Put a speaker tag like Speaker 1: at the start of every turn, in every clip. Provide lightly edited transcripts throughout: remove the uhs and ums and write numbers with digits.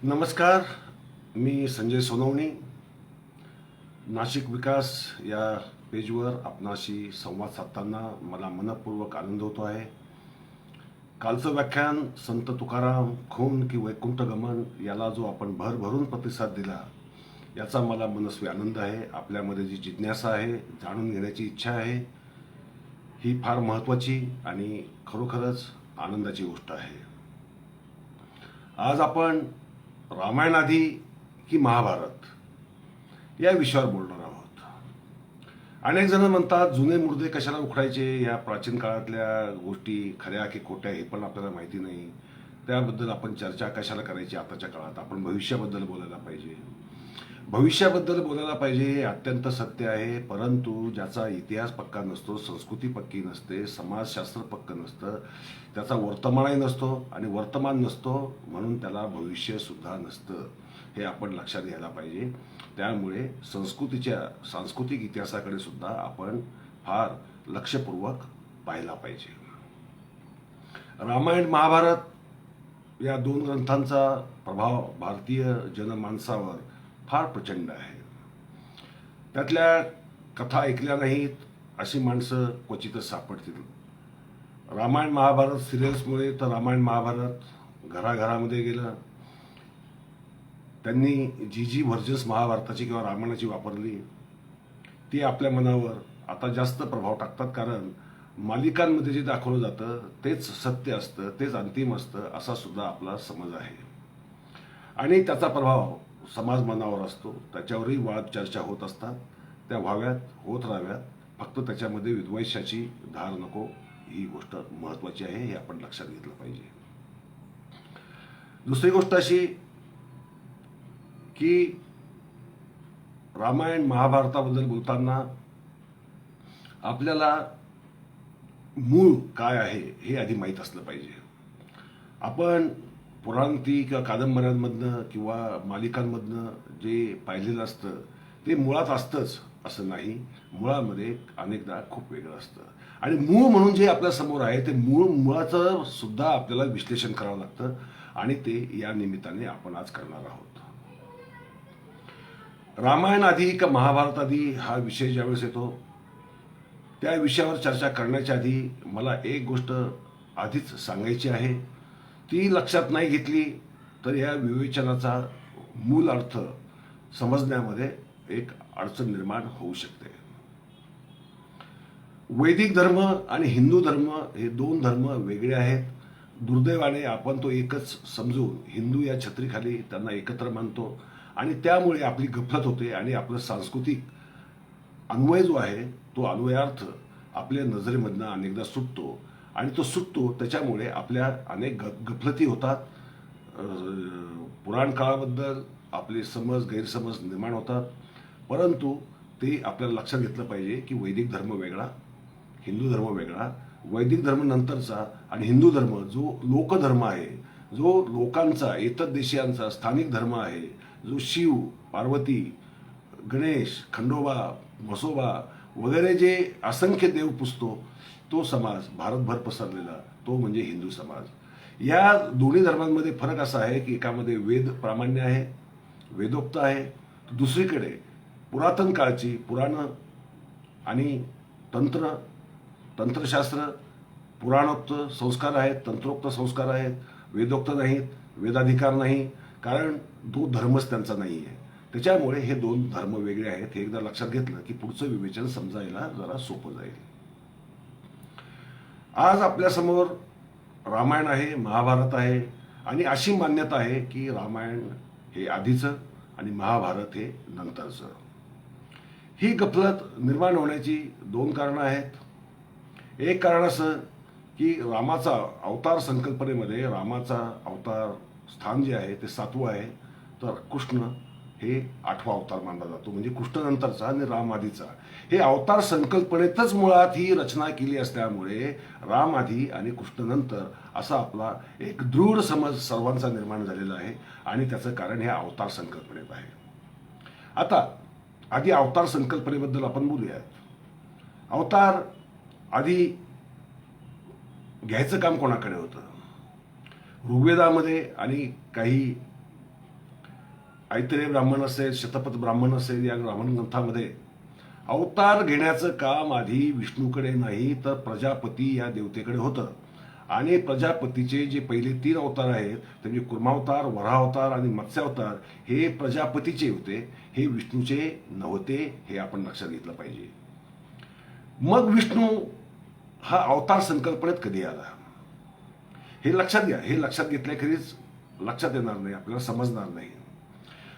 Speaker 1: नमस्कार. मी संजय सोनवणी, नाशिक विकास या पेजवर आपणाशी संवाद साधताना मला मनपूर्वक आनंद होतो आहे. कालचं व्याख्यान संत तुकाराम खून की वैकुंठ गमन याला जो आपण भरभरून प्रतिसाद दिला याचा मला मनस्वी आनंद आहे. आपल्यामध्ये जी जिज्ञासा आहे, जाणून घेण्याची इच्छा आहे, ही फार महत्त्वाची आणि खरोखरच आनंदाची गोष्ट आहे. आज आपण रामायण आधी की महाभारत या विषयावर बोलणार आहोत. अनेक जण म्हणतात जुने मुर्दे कशाला उखडायचे, या प्राचीन काळातल्या गोष्टी खऱ्या की खोट्या हे पण आपल्याला माहिती नाही, त्याबद्दल आपण चर्चा कशाला करायची. आताच्या काळात आपण भविष्याबद्दल बोलायला पाहिजे. भविष्याबद्दल बोलायला पाहिजे हे अत्यंत सत्य आहे, परंतु ज्याचा इतिहास पक्का नसतो, संस्कृती पक्की नसते, समाजशास्त्र पक्कं नसतं, त्याचा वर्तमानही नसतो आणि वर्तमान नसतो म्हणून त्याला भविष्य सुद्धा नसतं, हे आपण लक्षात घ्यायला पाहिजे. त्यामुळे सांस्कृतिक इतिहासाकडे सुद्धा आपण फार लक्षपूर्वक पाहायला पाहिजे. रामायण महाभारत या दोन ग्रंथांचा प्रभाव भारतीय जनमानसावर फार प्रचंड आहे. त्यातल्या कथा ऐकल्या नाहीत अशी माणसं क्वचितच सापडतील. रामायण महाभारत सिरियल्समुळे तर रामायण महाभारत घराघरामध्ये गेलं. त्यांनी जी व्हर्जन्स महाभारताची किंवा रामायणाची वापरली ती आपल्या मनावर आता जास्त प्रभाव टाकतात, कारण मालिकांमध्ये जे दाखवलं जातं तेच सत्य असतं, तेच अंतिम असतं असा सुद्धा आपला समज आहे. आणि त्याचा प्रभाव समाज मनावर असतो. त्याच्यावरही वाद चर्चा होत असतात. त्या व्हाव्यात, होत राहाव्यात, फक्त त्याच्यामध्ये विद्वेषाची धार नको, ही गोष्ट महत्त्वाची आहे, हे आपण लक्षात घेतलं पाहिजे. दुसरी गोष्ट अशी की रामायण महाभारताबद्दल बोलताना आपल्याला मूळ काय आहे हे आधी माहीत असलं पाहिजे. आपण पुराणती किंवा कादंबऱ्यांमधनं किंवा मालिकांमधनं जे पाहिलेलं असतं ते मुळात असतंच असं नाही. मुळामध्ये अनेकदा खूप वेगळं असतं आणि मूळ म्हणून जे आपल्या समोर आहे ते मुळाचं सुद्धा आपल्याला विश्लेषण करावं लागतं आणि ते या निमित्ताने आपण आज करणार आहोत. रामायण आधी का महाभारत आधी हा विषय ज्यावेळेस येतो त्या विषयावर चर्चा करण्याच्या आधी मला एक गोष्ट आधीच सांगायची आहे. ती लक्षात नाही घेतली तर या विवेचनाचा मूल अर्थ समजण्यामध्ये एक अडचण निर्माण होऊ शकते. वैदिक धर्म आणि हिंदू धर्म हे दोन धर्म वेगळे आहेत. दुर्दैवाने आपण तो एकच समजून हिंदू या छत्रीखाली त्यांना एकत्र मानतो आणि त्यामुळे आपली गफलत होते आणि आपलं सांस्कृतिक अन्वय जो आहे तो अन्वयार्थ आपल्या नजरेमधनं अनेकदा सुटतो आणि तो सुटतो त्याच्यामुळे आपल्या अनेक गफलती होतात. पुराण काळाबद्दल आपले गैरसमज निर्माण होतात, परंतु ते आपल्याला लक्षात घेतलं पाहिजे की वैदिक धर्म वेगळा, हिंदू धर्म वेगळा. वैदिक धर्म नंतरचा आणि हिंदू धर्म जो लोकधर्म आहे, जो लोकांचा एतद्देशीयांचा स्थानिक धर्म आहे, जो शिव, पार्वती, गणेश, खंडोबा, म्हसोबा वगैरे जे असंख्य देव पुजतो तो समाज भारतभर पसरलेला तो म्हणजे हिंदू समाज. या दोन्ही धर्मांमध्ये फरक असा आहे की एकामध्ये वेद प्रामाण्य आहे, वेदोक्त आहे, दुसरीकडे पुरातन काळची पुराणं आणि तंत्रशास्त्र, पुराणोक्त संस्कार आहेत, तंत्रोक्त संस्कार आहेत, वेदोक्त नाहीत, वेदाधिकार नाही, कारण तो धर्मच त्यांचा नाही आहे. त्याच्यामुळे हे दोन धर्म वेगळे आहेत. हे एकदा लक्षात घेतलं की पुढचं विवेचन समजायला जरा सोपं जाईल. आज आपल्यासमोर रामायण आहे, महाभारत आहे आणि अशी मान्यता आहे की रामायण हे आधीचं आणि महाभारत हे नंतरचं. ही गफलत निर्माण होण्याची दोन कारणं आहेत. एक कारण असं की रामाचा अवतार संकल्पनेमध्ये रामाचा अवतार स्थान जे आहे ते 7वं आहे, तर कृष्ण हे 8वा अवतार मानला जातो, म्हणजे कृष्ण नंतरचा आणि राम आधीचा. हे अवतार संकल्पनेतच मुळात ही रचना केली असल्यामुळे राम आधी आणि कृष्ण नंतर असा आपला एक दृढ समज सर्वांचा निर्माण झालेला आहे आणि त्याचं कारण हे अवतार संकल्पनेत आहे. आता आधी अवतार संकल्पनेबद्दल आपण बोलूयात. अवतार आधी घ्यायचं काम कोणाकडे होतं? ऋग्वेदामध्ये आणि काही ऐतरेय ब्राह्मण असेल, शतपथ ब्राह्मण असेल, या ब्राह्मण ग्रंथामध्ये अवतार घेण्याचं काम आधी विष्णूकडे नाही तर प्रजापती या देवतेकडे होतं. आणि प्रजापतीचे जे पहिले 3 अवतार आहेत, म्हणजे कुर्मावतार, वराहावतार आणि मत्स्यावतार, हे प्रजापतीचे होते, हे विष्णूचे नव्हते. हे आपण लक्षात घेतलं पाहिजे. मग विष्णू हा अवतार संकल्पनेत कधी आला हे लक्षात घ्या. हे लक्षात घेतल्याखेरीज लक्षात येणार नाही, आपल्याला समजणार नाही.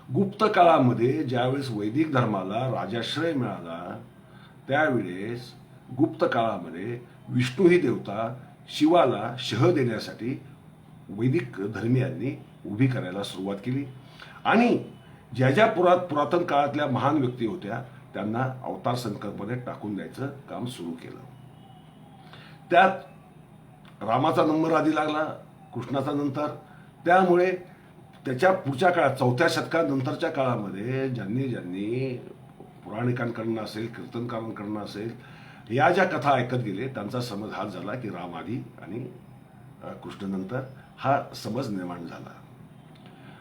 Speaker 1: गुप्त काळामध्ये ज्यावेळेस वैदिक धर्माला राजाश्रय मिळाला, त्यावेळेस गुप्त काळामध्ये विष्णू ही देवता शिवाला शह देण्यासाठी वैदिक धर्मीयांनी उभी करायला सुरुवात केली. आणि ज्या ज्या पुरातन काळातल्या महान व्यक्ती होत्या त्यांना अवतार संकल्पनेत टाकून द्यायचं काम सुरू केलं. त्यात रामाचा नंबर आधी लागला, कृष्णाचा नंतर. त्यामुळे त्याच्या पुढच्या काळात 4थ्या शतकानंतरच्या काळामध्ये ज्यांनी ज्यांनी पुराणिकांकडनं असेल, कीर्तनकारांकडनं असेल, या ज्या कथा ऐकत गेले त्यांचा समज हाच झाला की राम आधी आणि कृष्णनंतर हा समज निर्माण झाला.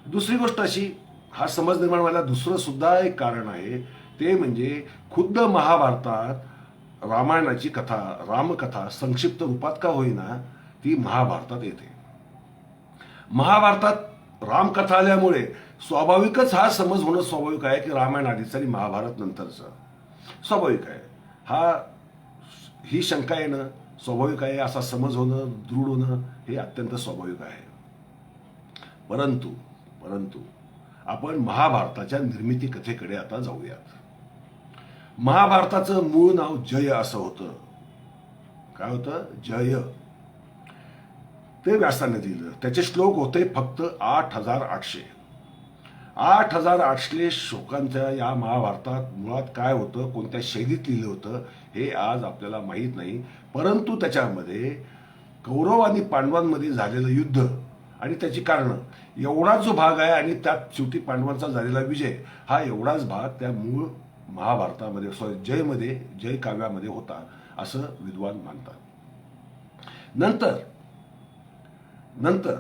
Speaker 1: दुसरी गोष्ट अशी, हा समज निर्माण व्हायला दुसरं सुद्धा एक कारण आहे. ते म्हणजे खुद्द महाभारतात रामायणाची कथा, रामकथा संक्षिप्त रूपात का होईना ती महाभारतात येते. महाभारतात रामकथा आल्यामुळे स्वाभाविकच हा समज होणं स्वाभाविक आहे की रामायण आधीच आणि महाभारत नंतरचं. स्वाभाविक आहे. ही शंका येणं स्वाभाविक आहे. असा समज होणं, दृढ होणं हे अत्यंत स्वाभाविक आहे. परंतु आपण महाभारताच्या निर्मिती कथेकडे आता जाऊयात. महाभारताचं मूळ नाव जय असं होतं. काय होतं? जय. ते व्यासाने दिलं. त्याचे श्लोक होते फक्त 8,800. 8,800 श्लोकांच्या या महाभारतात मुळात काय होतं, कोणत्या शैलीत लिहिलं होतं हे आज आपल्याला माहीत नाही. परंतु त्याच्यामध्ये कौरव आणि पांडवांमध्ये झालेलं युद्ध आणि त्याची कारणं एवढाच जो भाग आहे, आणि त्यात शेवटी पांडवांचा झालेला विजय, हा एवढाच भाग त्या मूळ महाभारतामध्ये जयमध्ये, जय काव्यामध्ये होता असं विद्वान मानतात. नंतर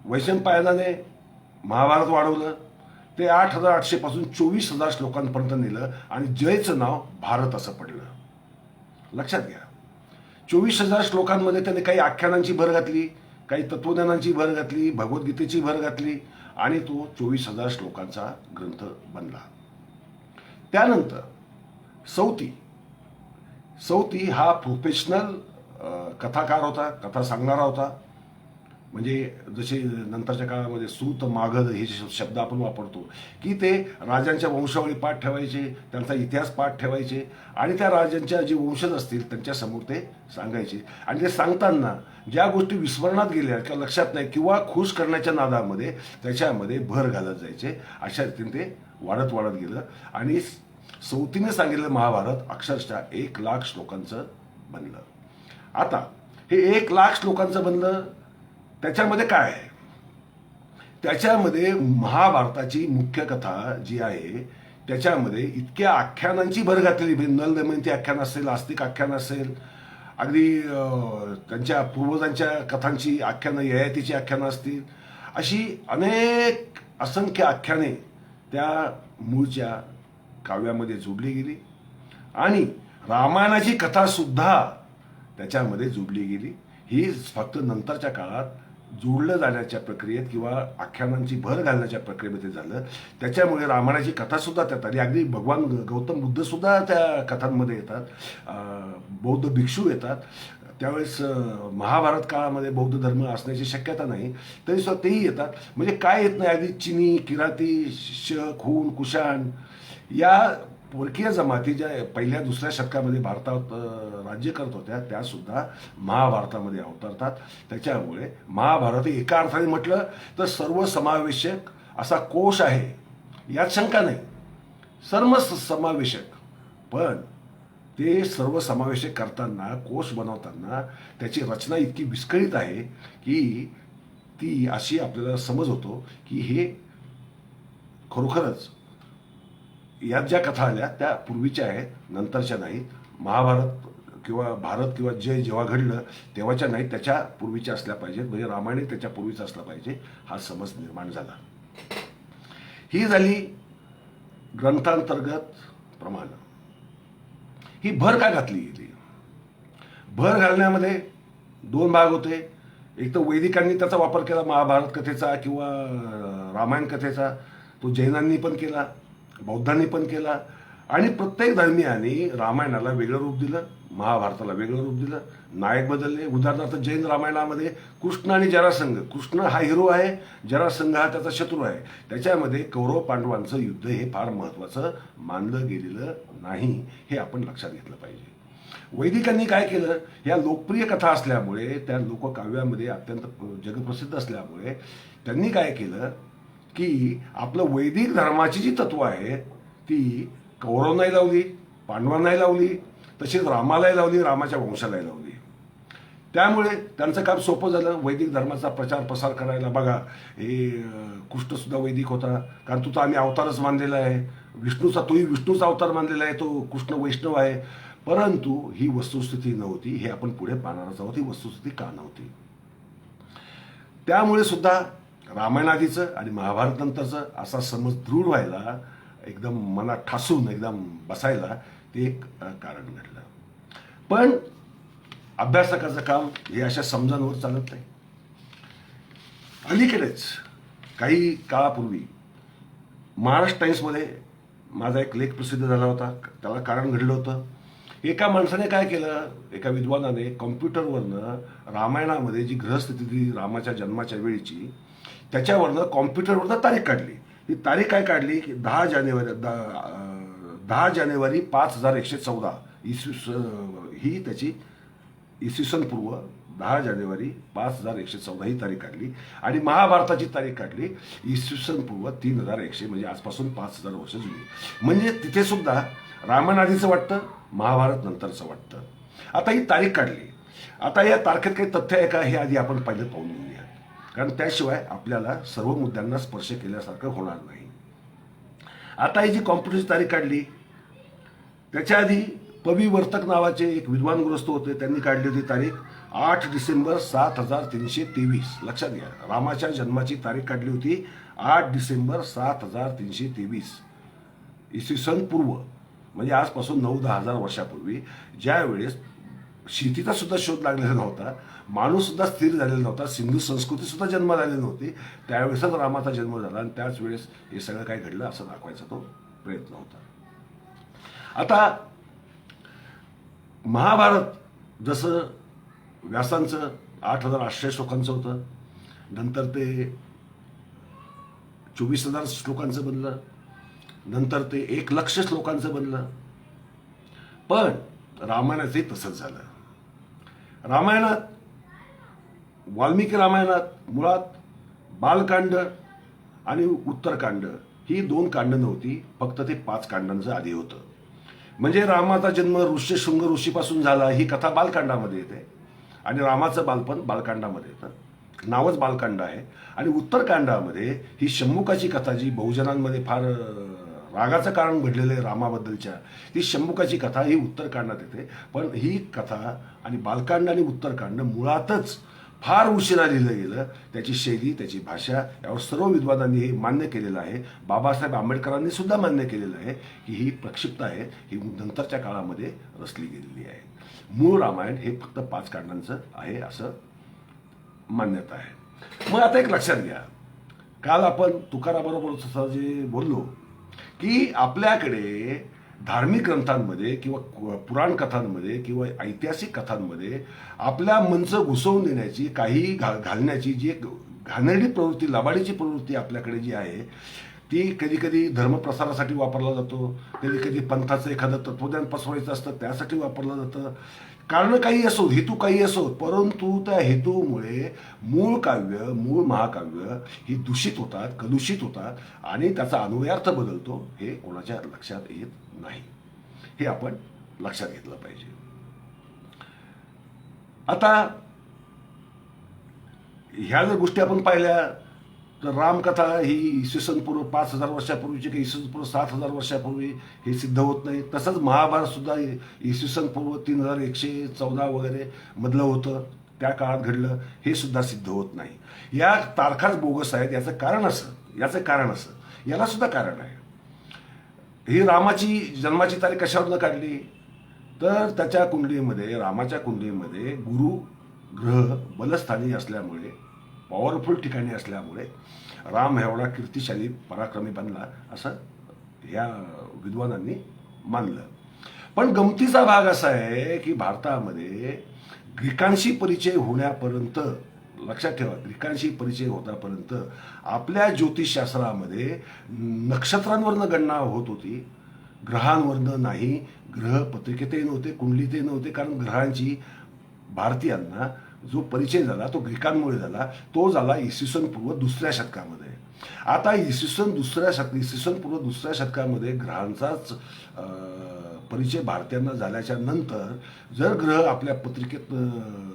Speaker 1: वैशंपायनाने महाभारत वाढवलं. ते 8,800 पासून 24,000 श्लोकांपर्यंत नेलं आणि जयचं नाव भारत असं पडलं. लक्षात घ्या. 24,000 श्लोकांमध्ये त्याने काही आख्यानांची भर घातली, काही तत्वज्ञानांची भर घातली, भगवद्गीतेची भर घातली आणि तो 24,000 श्लोकांचा ग्रंथ बनला. त्यानंतर सौती हा प्रोफेशनल कथाकार होता, कथा सांगणारा होता. म्हणजे जसे नंतरच्या काळामध्ये सूत, मागध हे शब्द आपण वापरतो की ते राजांच्या वंशावळी पाठ ठेवायचे, त्यांचा इतिहास पाठ ठेवायचे आणि त्या राजांच्या जे वंशज असतील त्यांच्यासमोर ते सांगायचे. आणि ते सांगताना ज्या गोष्टी विस्मरणात गेल्या किंवा लक्षात नाही किंवा खुश करण्याच्या नादामध्ये त्याच्यामध्ये भर घालत जायचे. अशा रीतीने ते वाढत गेलं आणि सौतीने सांगितलेलं महाभारत अक्षरशः 1,00,000 श्लोकांचं बनलं. आता हे 1,00,000 श्लोकांचं बनलं, त्याच्यामध्ये काय आहे? त्याच्यामध्ये महाभारताची मुख्य कथा जी आहे त्याच्यामध्ये इतक्या आख्यानांची भर घातलेली, नल दमयंती आख्यान असेल, आस्तिक आख्यान असेल, अगदी त्यांच्या पूर्वजांच्या कथांची आख्यानं, ययातीची आख्यानं असतील, अशी अनेक असंख्य आख्याने त्या मूळच्या काव्यामध्ये जोडली गेली आणि रामायणाची कथा सुद्धा त्याच्यामध्ये जोडली गेली. ही फक्त नंतरच्या काळात जोडलं जाण्याच्या प्रक्रियेत किंवा आख्यानांची भर घालण्याच्या प्रक्रियेमध्ये झालं. त्याच्यामुळे रामायणाची कथा सुद्धा त्यात आली. अगदी भगवान गौतम बुद्ध सुद्धा त्या कथांमध्ये येतात, बौद्ध भिक्षू येतात. त्यावेळेस महाभारत काळामध्ये बौद्ध धर्म असण्याची शक्यता नाही, तरी सुद्धा तेही येतात. म्हणजे काय येत नाही, अगदी चिनी, किराती, शक, हुन, कुशाण या परकीय जमाती ज्या पहिल्या दुसऱ्या शतकामध्ये भारतात राज्य करत होत्या त्या सुद्धा महाभारतामध्ये अवतरतात. त्याच्यामुळे महाभारत एका अर्थाने म्हटलं तर सर्वसमावेशक असा कोश आहे, यात शंका नाही. सर्व समावेशक, पण ते सर्वसमावेशक करताना, कोश बनवताना त्याची रचना इतकी विस्कळीत आहे की ती अशी आपल्याला समज होतो की हे खरोखरच यात ज्या कथा आल्या त्या पूर्वीच्या आहेत, नंतरच्या नाहीत. महाभारत किंवा भारत किंवा जय जेव्हा घडलं तेव्हाच्या नाहीत, त्याच्या पूर्वीच्या असल्या पाहिजेत. म्हणजे रामायण त्याच्या पूर्वीचा असला पाहिजे, हा समज निर्माण झाला. ही झाली ग्रंथांतर्गत प्रमाण. ही भर का घातली गेली? भर घालण्यामध्ये दोन भाग होते. एक तर वैदिकांनी त्याचा वापर केला महाभारत कथेचा किंवा रामायण कथेचा, तो जैनांनी पण केला, बौद्धांनी पण केला, आणि प्रत्येक धर्मियाने रामायणाला वेगळं रूप दिलं, महाभारताला वेगळं रूप दिलं, नायक बदलले. उदाहरणार्थ जैन रामायणामध्ये कृष्ण आणि जरासंघ, कृष्ण हा हिरो आहे, जरासंघ हा त्याचा शत्रू आहे. त्याच्यामध्ये कौरव पांडवांचं युद्ध हे फार महत्त्वाचं मानलं गेलेलं नाही, हे आपण लक्षात घेतलं पाहिजे. वैदिकांनी काय केलं, या लोकप्रिय कथा असल्यामुळे, त्या लोककाव्यामध्ये अत्यंत जगप्रसिद्ध असल्यामुळे त्यांनी काय केलं की आपलं वैदिक धर्माची जी तत्व आहे ती कौरवांनाही लावली, पांडवांनाही लावली, तशीच रामालाही लावली, रामाच्या वंशालाही लावली. त्यामुळे त्यांचं काम सोपं झालं वैदिक धर्माचा प्रचार प्रसार करायला. बघा, हे कृष्ण सुद्धा वैदिक होता, कारण तो तर आम्ही अवतारच मानलेला आहे, तोही विष्णूचा अवतार मानलेला आहे, तो कृष्ण वैष्णव आहे. परंतु ही वस्तुस्थिती नव्हती, हे आपण पुढे पाहणारच आहोत. ही वस्तुस्थिती का नव्हती? त्यामुळे सुद्धा रामायणादीचं आणि महाभारत नंतरचं असा समज दृढ व्हायला, एकदम मनात ठासून एकदम बसायला ते एक कारण घडलं. पण अभ्यासकाचं काम हे अशा समजांवर चालत नाही. अलीकडेच काही काळापूर्वी महाराष्ट्र टाइम्समध्ये माझा एक लेख प्रसिद्ध झाला होता. त्याला कारण घडलं होतं. एका माणसाने काय केलं, एका विद्वानाने कॉम्प्युटरवरनं रामायणामध्ये जी ग्रहस्थिती दिली रामाच्या जन्माच्या वेळीची, त्याच्यावरनं कॉम्प्युटरवरनं तारीख काढली. ही तारीख काय काढली की 10 जानेवारी 5114 ही त्याची इसवी सन पूर्व 10 जानेवारी 5114 ही तारीख काढली. आणि महाभारताची तारीख काढली इसवी सन पूर्व 3100, म्हणजे आजपासून 5000 वर्ष जुनी. म्हणजे तिथे सुद्धा रामायण आधीचं वाटतं, महाभारत नंतरचं वाटतं. आता ही तारीख काढली. आता या तारखेत काही तथ्य आहे का हे आधी आपण पहिलं पाहून घेऊया, कारण त्याशिवाय आपल्याला सर्व मुद्द्यांना स्पर्श केल्यासारखं होणार नाही. आता ही जी कॉम्प्युटरची तारीख काढली, त्याच्या आधी पविवर्तक नावाचे एक विद्वान गृहस्थ होते, त्यांनी काढली होती तारीख 8 डिसेंबर 7323. लक्षात घ्या, रामाच्या जन्माची तारीख काढली होती 8 डिसेंबर 7323 इसवी सन पूर्व, म्हणजे आजपासून 9-10 हजार वर्षापूर्वी, ज्या वेळेस शेतीचा सुद्धा शोध लागलेला नव्हता, माणूस सुद्धा स्थिर झालेला नव्हता, सिंधू संस्कृती सुद्धा जन्म झालेली नव्हती, त्यावेळेसच रामाचा जन्म झाला. आणि त्याच वेळेस हे सगळं काय घडलं असं दाखवायचा तो प्रयत्न होता. आता महाभारत जसं व्यासांचं 8800 श्लोकांचं होतं, नंतर ते 24,000 श्लोकांचं बनलं, नंतर ते 1,00,000 श्लोकांचं बनलं. पण रामायणाचंही तसंच झालं. रामायणात, वाल्मिकी रामायणात मुळात बालकांड आणि उत्तरकांड ही 2 कांड नव्हती, फक्त ते 5 कांडांचं आधी होतं. म्हणजे रामाचा जन्म ऋष्यशृंग ऋषीपासून झाला ही कथा बालकांडामध्ये येते, आणि रामाचं बालपण बालकांडामध्ये येतं, नावच बालकांड आहे. आणि उत्तरकांडामध्ये ही शंभुकाची कथा, जी बहुजनांमध्ये फार रागाचं कारण घडलेलं आहे रामाबद्दलच्या, ती शंभुकाची कथा ही उत्तरकांडात येते. पण ही कथा आणि बालकांड आणि उत्तरकांड मुळातच फार उशिरा लिहिलं गेलं. त्याची शैली, त्याची भाषा यावर सर्व विद्वानांनी हे मान्य केलेलं आहे. बाबासाहेब आंबेडकरांनी सुद्धा मान्य केलेलं आहे की ही प्रक्षिप्त आहे, ही नंतरच्या काळामध्ये रचली गेलेली आहे. मूळ रामायण हे फक्त 5 कांडांचं आहे असं मान्यता आहे. मग आता एक लक्षात घ्या, काल आपण तुकाराबरोबर जे बोललो की आपल्याकडे धार्मिक ग्रंथांमध्ये किंवा पुराण कथांमध्ये किंवा ऐतिहासिक कथांमध्ये आपल्या मनचं घुसवून देण्याची, काही घालण्याची जी एक घाणेरडी प्रवृत्ती, लबाडीची प्रवृत्ती आपल्याकडे जी आहे, ती कधी कधी धर्मप्रसारासाठी वापरला जातो, कधी कधी पंथाचं एखादं तत्वज्ञान पसरवायचं असतं त्यासाठी वापरलं जातं. कारण काही असो, हेतू काही असो, परंतु त्या हेतूमुळे मूळ काव्य, मूळ महाकाव्य ही दूषित होतात, कलुषित होतात, आणि त्याचा अन्वयार्थ बदलतो. हे कोणाच्या लक्षात येत नाही, हे आपण लक्षात घेतलं पाहिजे. आता ह्या जर गोष्टी आपण पाहिल्या तर रामकथा ही इसवी सन पूर्व 5000 वर्षापूर्वीची काही इसवी सन पूर्व 7000 वर्षापूर्वी हे सिद्ध होत नाही. तसंच महाभारत सुद्धा इसवी सन पूर्व 3114 वगैरे मधलं होतं, त्या काळात घडलं, हे सुद्धा सिद्ध होत नाही. या तारखाच बोगस आहेत. याचं कारण असं याला सुद्धा कारण आहे. ही रामाची जन्माची तारीख कशावरनं काढली, तर त्याच्या कुंडलीमध्ये, रामाच्या कुंडलीमध्ये गुरु ग्रह बलस्थानी असल्यामुळे, पॉवरफुल ठिकाणी असल्यामुळे राम एवढा कीर्तिशाली पराक्रमी बनला असं या विद्वानांनी मानलं. पण गमतीचा भाग असा आहे की भारतामध्ये ग्रीकांशी परिचय होण्यापर्यंत, लक्षात ठेवा, ग्रीकांशी परिचय होतापर्यंत आपल्या ज्योतिषशास्त्रामध्ये नक्षत्रांवरनं गणना होत होती, ग्रहांवरनं नाही. ग्रह पत्रिकेतही नव्हते, कुंडलीतही नव्हते, कारण ग्रहांची भारतीयांना जो परिचय झाला तो ग्रीकांमुळे झाला. तो झाला इसवी सन पूर्व 2ऱ्या शतकामध्ये. आता इसवी सन पूर्व 2ऱ्या शतकामध्ये ग्रहांचाच परिचय भारतीयांना झाल्याच्या नंतर जर ग्रह आपल्या पत्रिकेत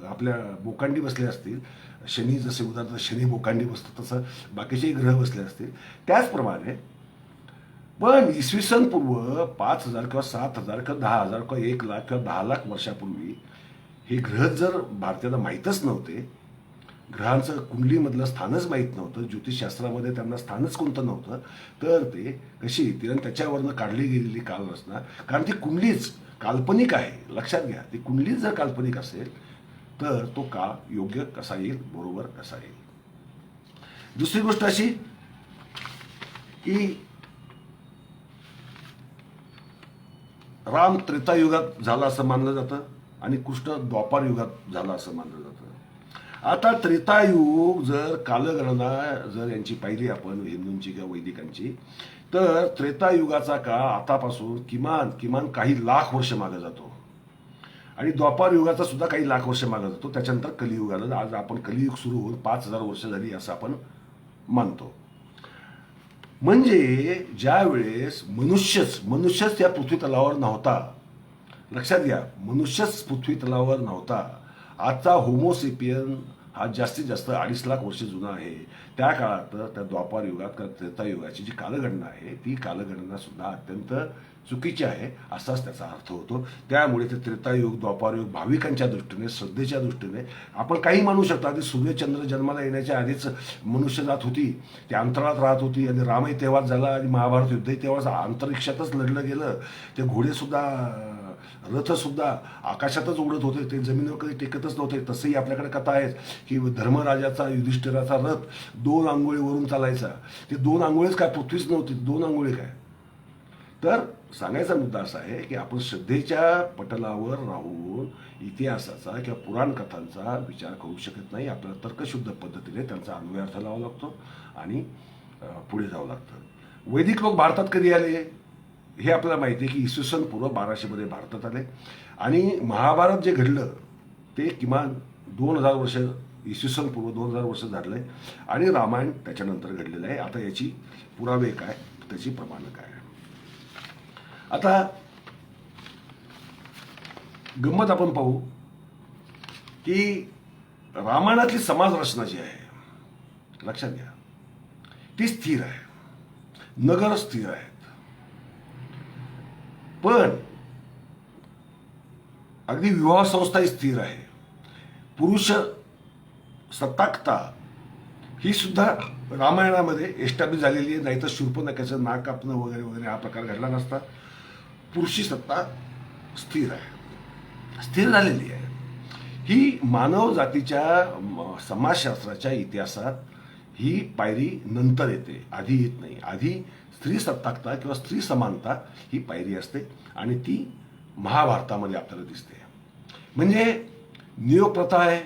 Speaker 1: आपल्या बोकांडी बसले असतील, शनी जसे उदाहरणार्थ शनी बोकांडी बसतो तसं बाकीचेही ग्रह बसले असतील, त्याचप्रमाणे पण इसवी सन पूर्व 5,000 किंवा 7,000 किंवा 10,000 किंवा 1,00,000 किंवा 10,00,000 वर्षापूर्वी हे ग्रह जर भारतीयांना माहीतच नव्हते, ग्रहांचं कुंडलीमधलं स्थानच माहीत नव्हतं, ज्योतिषशास्त्रामध्ये त्यांना स्थानच कोणतं नव्हतं, तर ते कशी येतील आणि त्याच्यावरनं काढली गेलेली कालरचना, कारण ती कुंडलीच काल्पनिक आहे, लक्षात घ्या. ती कुंडलीच जर काल्पनिक असेल तर तो काळ योग्य कसा येईल, बरोबर कसा येईल. दुसरी गोष्ट अशी की राम त्रेतायुगात झाला असं मानलं जातं आणि कृष्ण द्वापार युगात झाला असं मानलं जातं. आता त्रेतायुग जर कालगणना जर यांची पाहिली आपण, हिंदूंची किंवा वैदिकांची, तर त्रेतायुगाचा काळ आतापासून किमान किमान काही लाख वर्ष मागे जातो आणि द्वापार युगाचा सुद्धा काही लाख वर्ष मागे जातो. त्याच्यानंतर कलियुगाला, आज आपण कलियुग सुरू होऊन 5,000 वर्ष झाली असं आपण मानतो. म्हणजे ज्या वेळेस मनुष्यच या पृथ्वी तलावर नव्हता, लक्षात घ्या, मनुष्यच पृथ्वी तलावर नव्हता. आजचा होमोसेपियन हा जास्तीत जास्त 2.5 लाख वर्ष जुना आहे. त्या काळात, त्या द्वापार युगात किंवा त्रेतायुगाची जी कालगणना आहे ती कालगणना सुद्धा अत्यंत चुकीची आहे असाच त्याचा अर्थ होतो. त्यामुळे ते त्रेतायुग, द्वापारयुग भाविकांच्या दृष्टीने, श्रद्धेच्या दृष्टीने आपण काही मानू शकता. आधी सूर्यचंद्र जन्माला येण्याच्या आधीच मनुष्य जात होती, ती अंतराळात राहत होती आणि रामही तेव्हाच झाला आणि महाभारत युद्धही तेव्हाच अंतरिक्षातच लढलं गेलं. ते घोडेसुद्धा, रथसुद्धा आकाशातच उडत होते, ते जमिनीवर कधी टेकतच नव्हते. तसंही आपल्याकडे कथा आहेत की धर्मराजाचा, युधिष्ठिराचा रथ 2 अंघोळीवरून चालायचा. ते 2 अंघोळीच काय, पृथ्वीच नव्हती, 2 अंघोळी काय. तर सांगायचा मुद्दा असा आहे की आपण श्रद्धेच्या पटलावर राहून इतिहासाचा किंवा पुराण कथांचा विचार करू शकत नाही. आपल्याला तर्कशुद्ध पद्धतीने त्यांचा अन्वयार्थ लावावा लागतो आणि पुढे जावं लागतं. वैदिक लोक भारतात कधी आले हे आपल्याला माहिती आहे की इसवी सन पूर्व 1200 भारतात आले आणि महाभारत जे घडलं ते किमान 2000 वर्ष, इसवी सन पूर्व 2000 वर्ष झाले आणि रामायण त्याच्यानंतर घडलेलं आहे. आता याची पुरावे काय, त्याची प्रमाणं काय. आता गंमत आपण पाहू की रामायणातली समाज रचना जी आहे, लक्षात घ्या, ती स्थिर आहे, नगर स्थिर आहेत. पण अगदी विवाह संस्थाही स्थिर आहे. पुरुष सत्ताकता ही सुद्धा रामायणामध्ये एस्टॅब्लिश झालेली आहे, नाहीतर शूर्पणखाचं नाक कापणं वगैरे वगैरे हा प्रकार घडला नसता. पुरुषी सत्ता स्थिर आहे, स्थिर झालेली आहे. ही मानव जातीच्या समाजशास्त्राच्या इतिहासात ही पायरी नंतर येते, आधी येत नाही. आधी स्त्री सत्ताकता किंवा स्त्री समानता ही पायरी असते आणि ती महाभारतामध्ये आपल्याला दिसते. म्हणजे नियोगप्रथा आहे,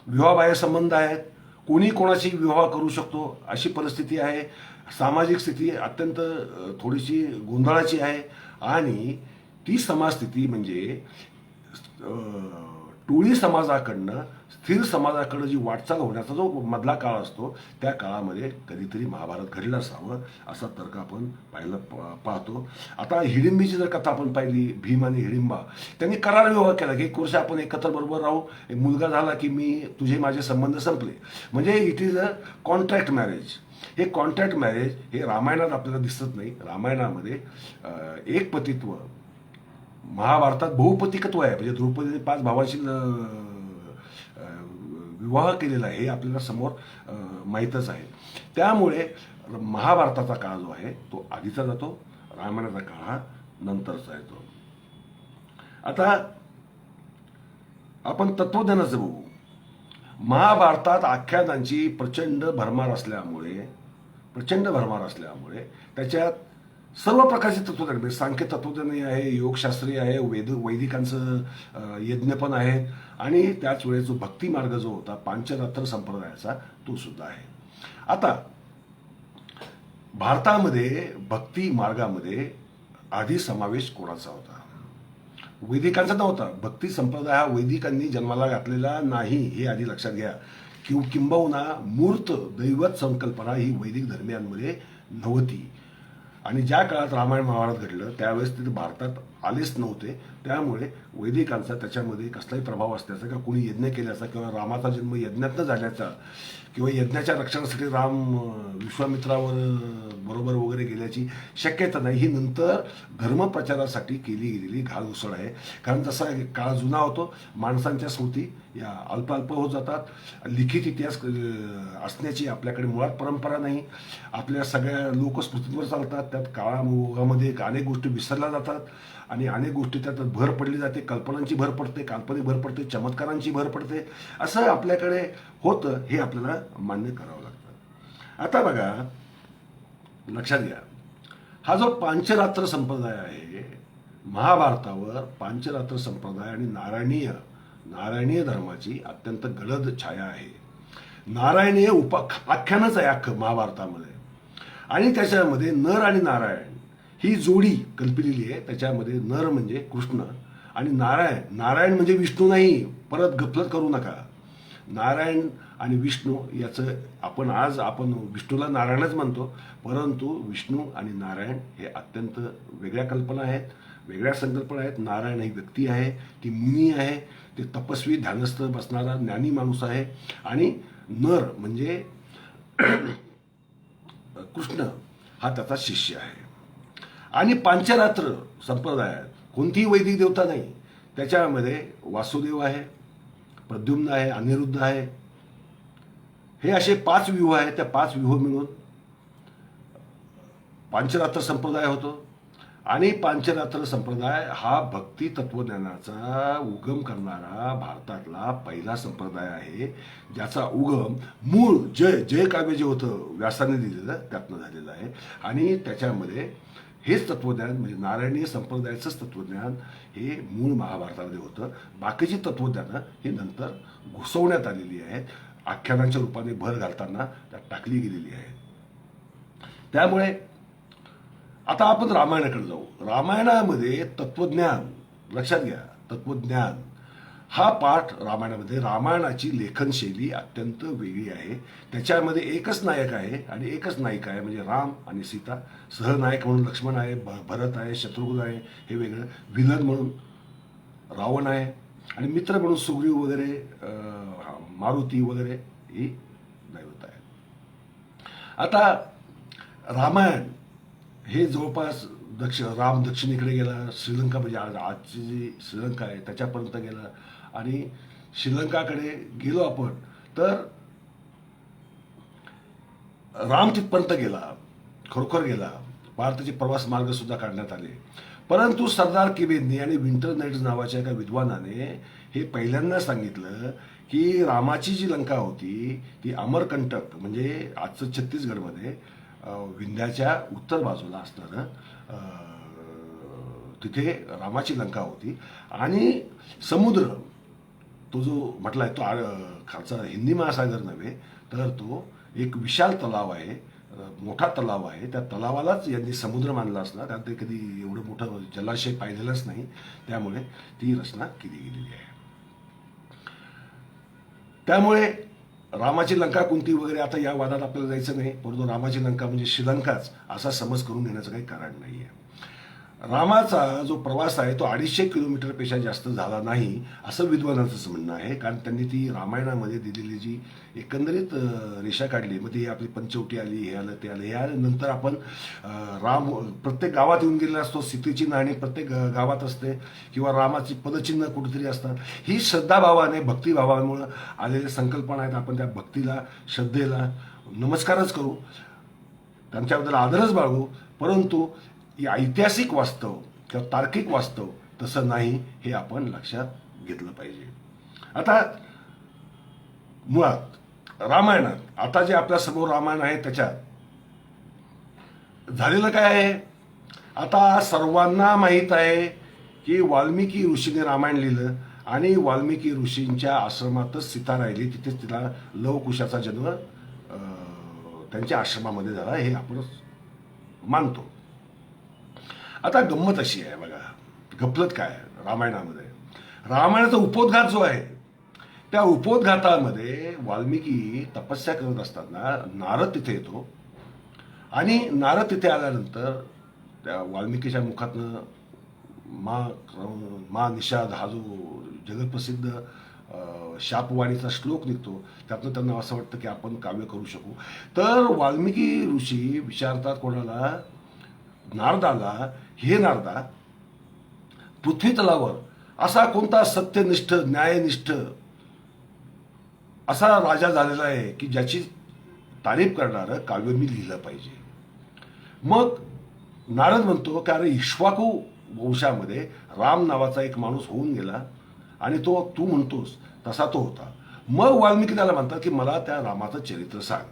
Speaker 1: विवाहबाह्य संबंध आहेत, कोणी कोणाशी विवाह करू शकतो अशी परिस्थिती आहे. सामाजिक स्थिती अत्यंत थोडीशी गोंधळाची आहे आणि ती समाजस्थिती म्हणजे टोळी समाजाकडनं स्थिर समाजाकडं जी वाटचाल होण्याचा जो मधला काळ असतो त्या काळामध्ये कधीतरी महाभारत घडलं असावं असा तर्क आपण पाहतो. आता हिडिंबीची जर कथा आपण पाहिली, भीम आणि हिडिंबा, त्यांनी करार विवाह केला की 1 वर्ष आपण एकत्र बरोबर राहू, एक मुलगा झाला की तुझे माझे संबंध संपले. म्हणजे it is a contract marriage. हे कॉन्ट्रॅक्ट मॅरेज हे रामायणात आपल्याला दिसत नाही. रामायणामध्ये एकपतित्व, महाभारतात बहुपतिकत्व आहे. म्हणजे द्रौपदीने 5 भावांशी विवाह केलेला आहे हे आपल्याला समोर माहीतच आहे. त्यामुळे महाभारताचा काळ जो आहे तो आधीचा जातो, रामायणाचा काळ हा नंतरचा येतो. आता आपण तत्वज्ञानाचं बघू. महाभारतात आख्यानांची प्रचंड भरमार असल्यामुळे त्याच्यात सर्व प्रकारचे तत्वज्ञान म्हणजे सांख्य तत्वज्ञानी आहे, योगशास्त्री आहे, वैदिकांचं यज्ञ पण आहेत आणि त्याच वेळेस जो भक्ती मार्ग जो होता पांचरात्र संप्रदायाचा तो सुद्धा आहे. आता भारतामध्ये भक्ती मार्गामध्ये आधी समावेश कोणाचा होता? वैदिकांचा नव्हता. भक्ती संप्रदाय हा वैदिकांनी जन्माला घातलेला नाही हे आधी लक्षात घ्या. किंबहुना मूर्त दैवत संकल्पना ही वैदिक धर्मियांमध्ये नव्हती. आणि ज्या काळात रामायण महाभारत घडलं त्यावेळेस ते भारतात आलेच नव्हते. त्यामुळे वैदिकांचा त्याच्यामध्ये कसलाही प्रभाव असण्याचा किंवा कोणी यज्ञ केल्याचा किंवा रामाचा जन्म यज्ञातनं झाल्याचा किंवा यज्ञाच्या रक्षणासाठी राम विश्वामित्रावर बरोबर वगैरे गेल्याची शक्यता नाही. ही नंतर धर्मप्रचारासाठी केली गेलेली घालघुसळ आहे. कारण जसा काळ जुना होतो, माणसांच्या स्मृती या अल्प होत जातात. लिखित इतिहास असण्याची आपल्याकडे मुळात परंपरा नाही. आपल्या सगळ्या लोकस्मृतींवर चालतात. त्यात काळामध्ये अनेक गोष्टी विसरल्या जातात आणि अनेक गोष्टी त्यात भर पडली जाते. कल्पनांची भर पडते, काल्पनिक भर पडते, चमत्कारांची भर पडते. असं आपल्याकडे होतं हे आपल्याला मान्य करावं लागतं. आता बघा, लक्षात घ्या, हा जो पांचरात्र संप्रदाय आहे, महाभारतावर पांचरात्र संप्रदाय आणि नारायणीय धर्माची अत्यंत गडद छाया आहे. नारायणीय आख्यानच आहे अख्खं महाभारतामध्ये. आणि त्याच्यामध्ये नर आणि नारायण ही जोडी कल्पिलेली आहे. त्याच्यामध्ये नर म्हणजे कृष्ण आणि नारायण म्हणजे विष्णू नाही. परत गफलत करू नका. नारायण आणि विष्णू याचं आपण विष्णूला नारायणच म्हणतो, परंतु विष्णू आणि नारायण हे अत्यंत वेगळ्या कल्पना आहेत, वेगळ्या संकल्पना आहेत. नारायण ही व्यक्ती आहे, ती मुनी आहे, ते तपस्वी ध्यानस्थ बसणारा ज्ञानी माणूस आहे. आणि नर म्हणजे कृष्ण हा त्याचा शिष्य आहे. आणि पांचरात्र संप्रदायात कोणतीही वैदिक देवता नाही. त्याच्यामध्ये वासुदेव आहे, प्रद्युम्न आहे, अनिरुद्ध आहे. हे असे 5 व्यूह आहेत. त्या 5 व्यूह मिळून पांचरात्र संप्रदाय होतो. आणि पांचरात्र संप्रदाय हा भक्ती तत्वज्ञानाचा उगम करणारा भारतातला पहिला संप्रदाय आहे, ज्याचा उगम मूळ जय काव्य जे होतं व्यासाने दिलेलं त्यातनं झालेलं आहे. आणि त्याच्यामध्ये हेच तत्वज्ञान म्हणजे नारायणीय संप्रदायाचंच तत्वज्ञान हे मूळ महाभारतामध्ये होतं. बाकीची तत्वज्ञानं ही नंतर घुसवण्यात आलेली आहेत, आख्यानांच्या रूपाने भर घालताना त्यात टाकली गेलेली आहे. त्यामुळे आता आपण रामायणाकडे जाऊ. रामायणामध्ये तत्वज्ञान, लक्षात घ्या, तत्वज्ञान हा पाठ रामायणामध्ये, रामायणाची लेखनशैली अत्यंत वेगळी आहे. त्याच्यामध्ये एकच नायक आहे आणि एकच नायिका आहे, म्हणजे राम आणि सीता. सहनायक म्हणून लक्ष्मण आहे, भरत आहे, शत्रुघ्न आहे, हे वेगळं. विलन म्हणून रावण आहे आणि मित्र म्हणून सुग्रीव वगैरे, मारुती वगैरे ही दैवत आहे. आता रामायण हे जवळपास राम दक्षिणेकडे गेला, श्रीलंका म्हणजे आजची जी श्रीलंका आहे त्याच्यापर्यंत गेला. आणि श्रीलंकाकडे गेलो आपण तर राम तिथपर्यंत गेला, खरोखर गेला. भारताचे प्रवास मार्ग सुद्धा काढण्यात आले. परंतु सरदार किबेदनी आणि विंटर नाईट्स नावाच्या एका विद्वानाने हे पहिल्यांदा सांगितलं की रामाची जी लंका होती ती अमरकंटक म्हणजे आजचं छत्तीसगडमध्ये विंध्याच्या उत्तर बाजूला असणारं तिथे रामाची लंका होती. आणि समुद्र तो जो म्हटलाय तो खालचा हिंदी महासागर नव्हे तर तो एक विशाल तलाव आहे, मोठा तलाव आहे. त्या तलावालाच यांनी समुद्र मानला असणार, कारण ते कधी एवढं मोठं जलाशय पाहिलेलंच नाही. त्यामुळे ती रचना केली गेलेली आहे. त्यामुळे रामाची लंका कोणती वगैरे आता या वादात आपल्याला जायचं नाही, परंतु रामाची लंका म्हणजे श्रीलंकाच असा समज करून घेण्याचं काही कारण नाही आहे. रामाचा जो प्रवास आहे तो 250 किलोमीटरपेक्षा जास्त झाला नाही असं विद्वानांचं म्हणणं आहे. कारण त्यांनी ती रामायणामध्ये दिलेली जी एकंदरीत रेषा काढली, मग ती आपली पंचवटी आली, हे आलं ते आलं, हे आलं. नंतर आपण राम प्रत्येक गावात येऊन गेलेला असतो, सीतेची नाणी प्रत्येक गावात असते किंवा रामाची पदचिन्ह कुठेतरी असतात. ही श्रद्धाभावाने भक्तिभावामुळं आलेल्या संकल्पना आहेत. आपण त्या भक्तीला, श्रद्धेला नमस्कारच करू. त्यांच्याबद्दल आदरच बाळगू, परंतु ऐतिहासिक वास्तव किंवा तार्किक वास्तव तसं नाही हे आपण लक्षात घेतलं पाहिजे. आता मुळात रामायणात आता जे आपल्या समोर रामायण आहे त्याच्यात झालेलं काय आहे, आता सर्वांना माहीत आहे की वाल्मिकी ऋषीने रामायण लिहिलं आणि वाल्मिकी ऋषींच्या आश्रमातच सीता राहिली, तिथेच तिला लवकुशाचा जन्म त्यांच्या आश्रमामध्ये झाला हे आपण मानतो. आता गंमत अशी आहे बघा, गफलत काय रामायणामध्ये, रामायणाचा उपोद्घात जो आहे त्या उपोद्घातामध्ये वाल्मिकी तपस्या करत असताना नारद तिथे येतो आणि नारद तिथे आल्यानंतर त्या वाल्मिकीच्या मुखातनं मा निषाद हा जो जगप्रसिद्ध शापवाणीचा श्लोक निघतो, त्यातनं त्यांना असं वाटतं की आपण काव्य करू शकू. तर वाल्मिकी ऋषी विचारतात कोणाला, नारदाला, हे नारदा, पृथ्वी तलावर असा कोणता सत्यनिष्ठ न्यायनिष्ठ असा राजा झालेला आहे की ज्याची तारीफ करणारं काव्य मी लिहिलं पाहिजे. मग नारद म्हणतो की अरे इक्ष्वाकू वंशामध्ये राम नावाचा एक माणूस होऊन गेला आणि तो तू म्हणतोस तसा तो होता. मग वाल्मिकी त्याला म्हणतात की मला त्या रामाचं चरित्र सांग.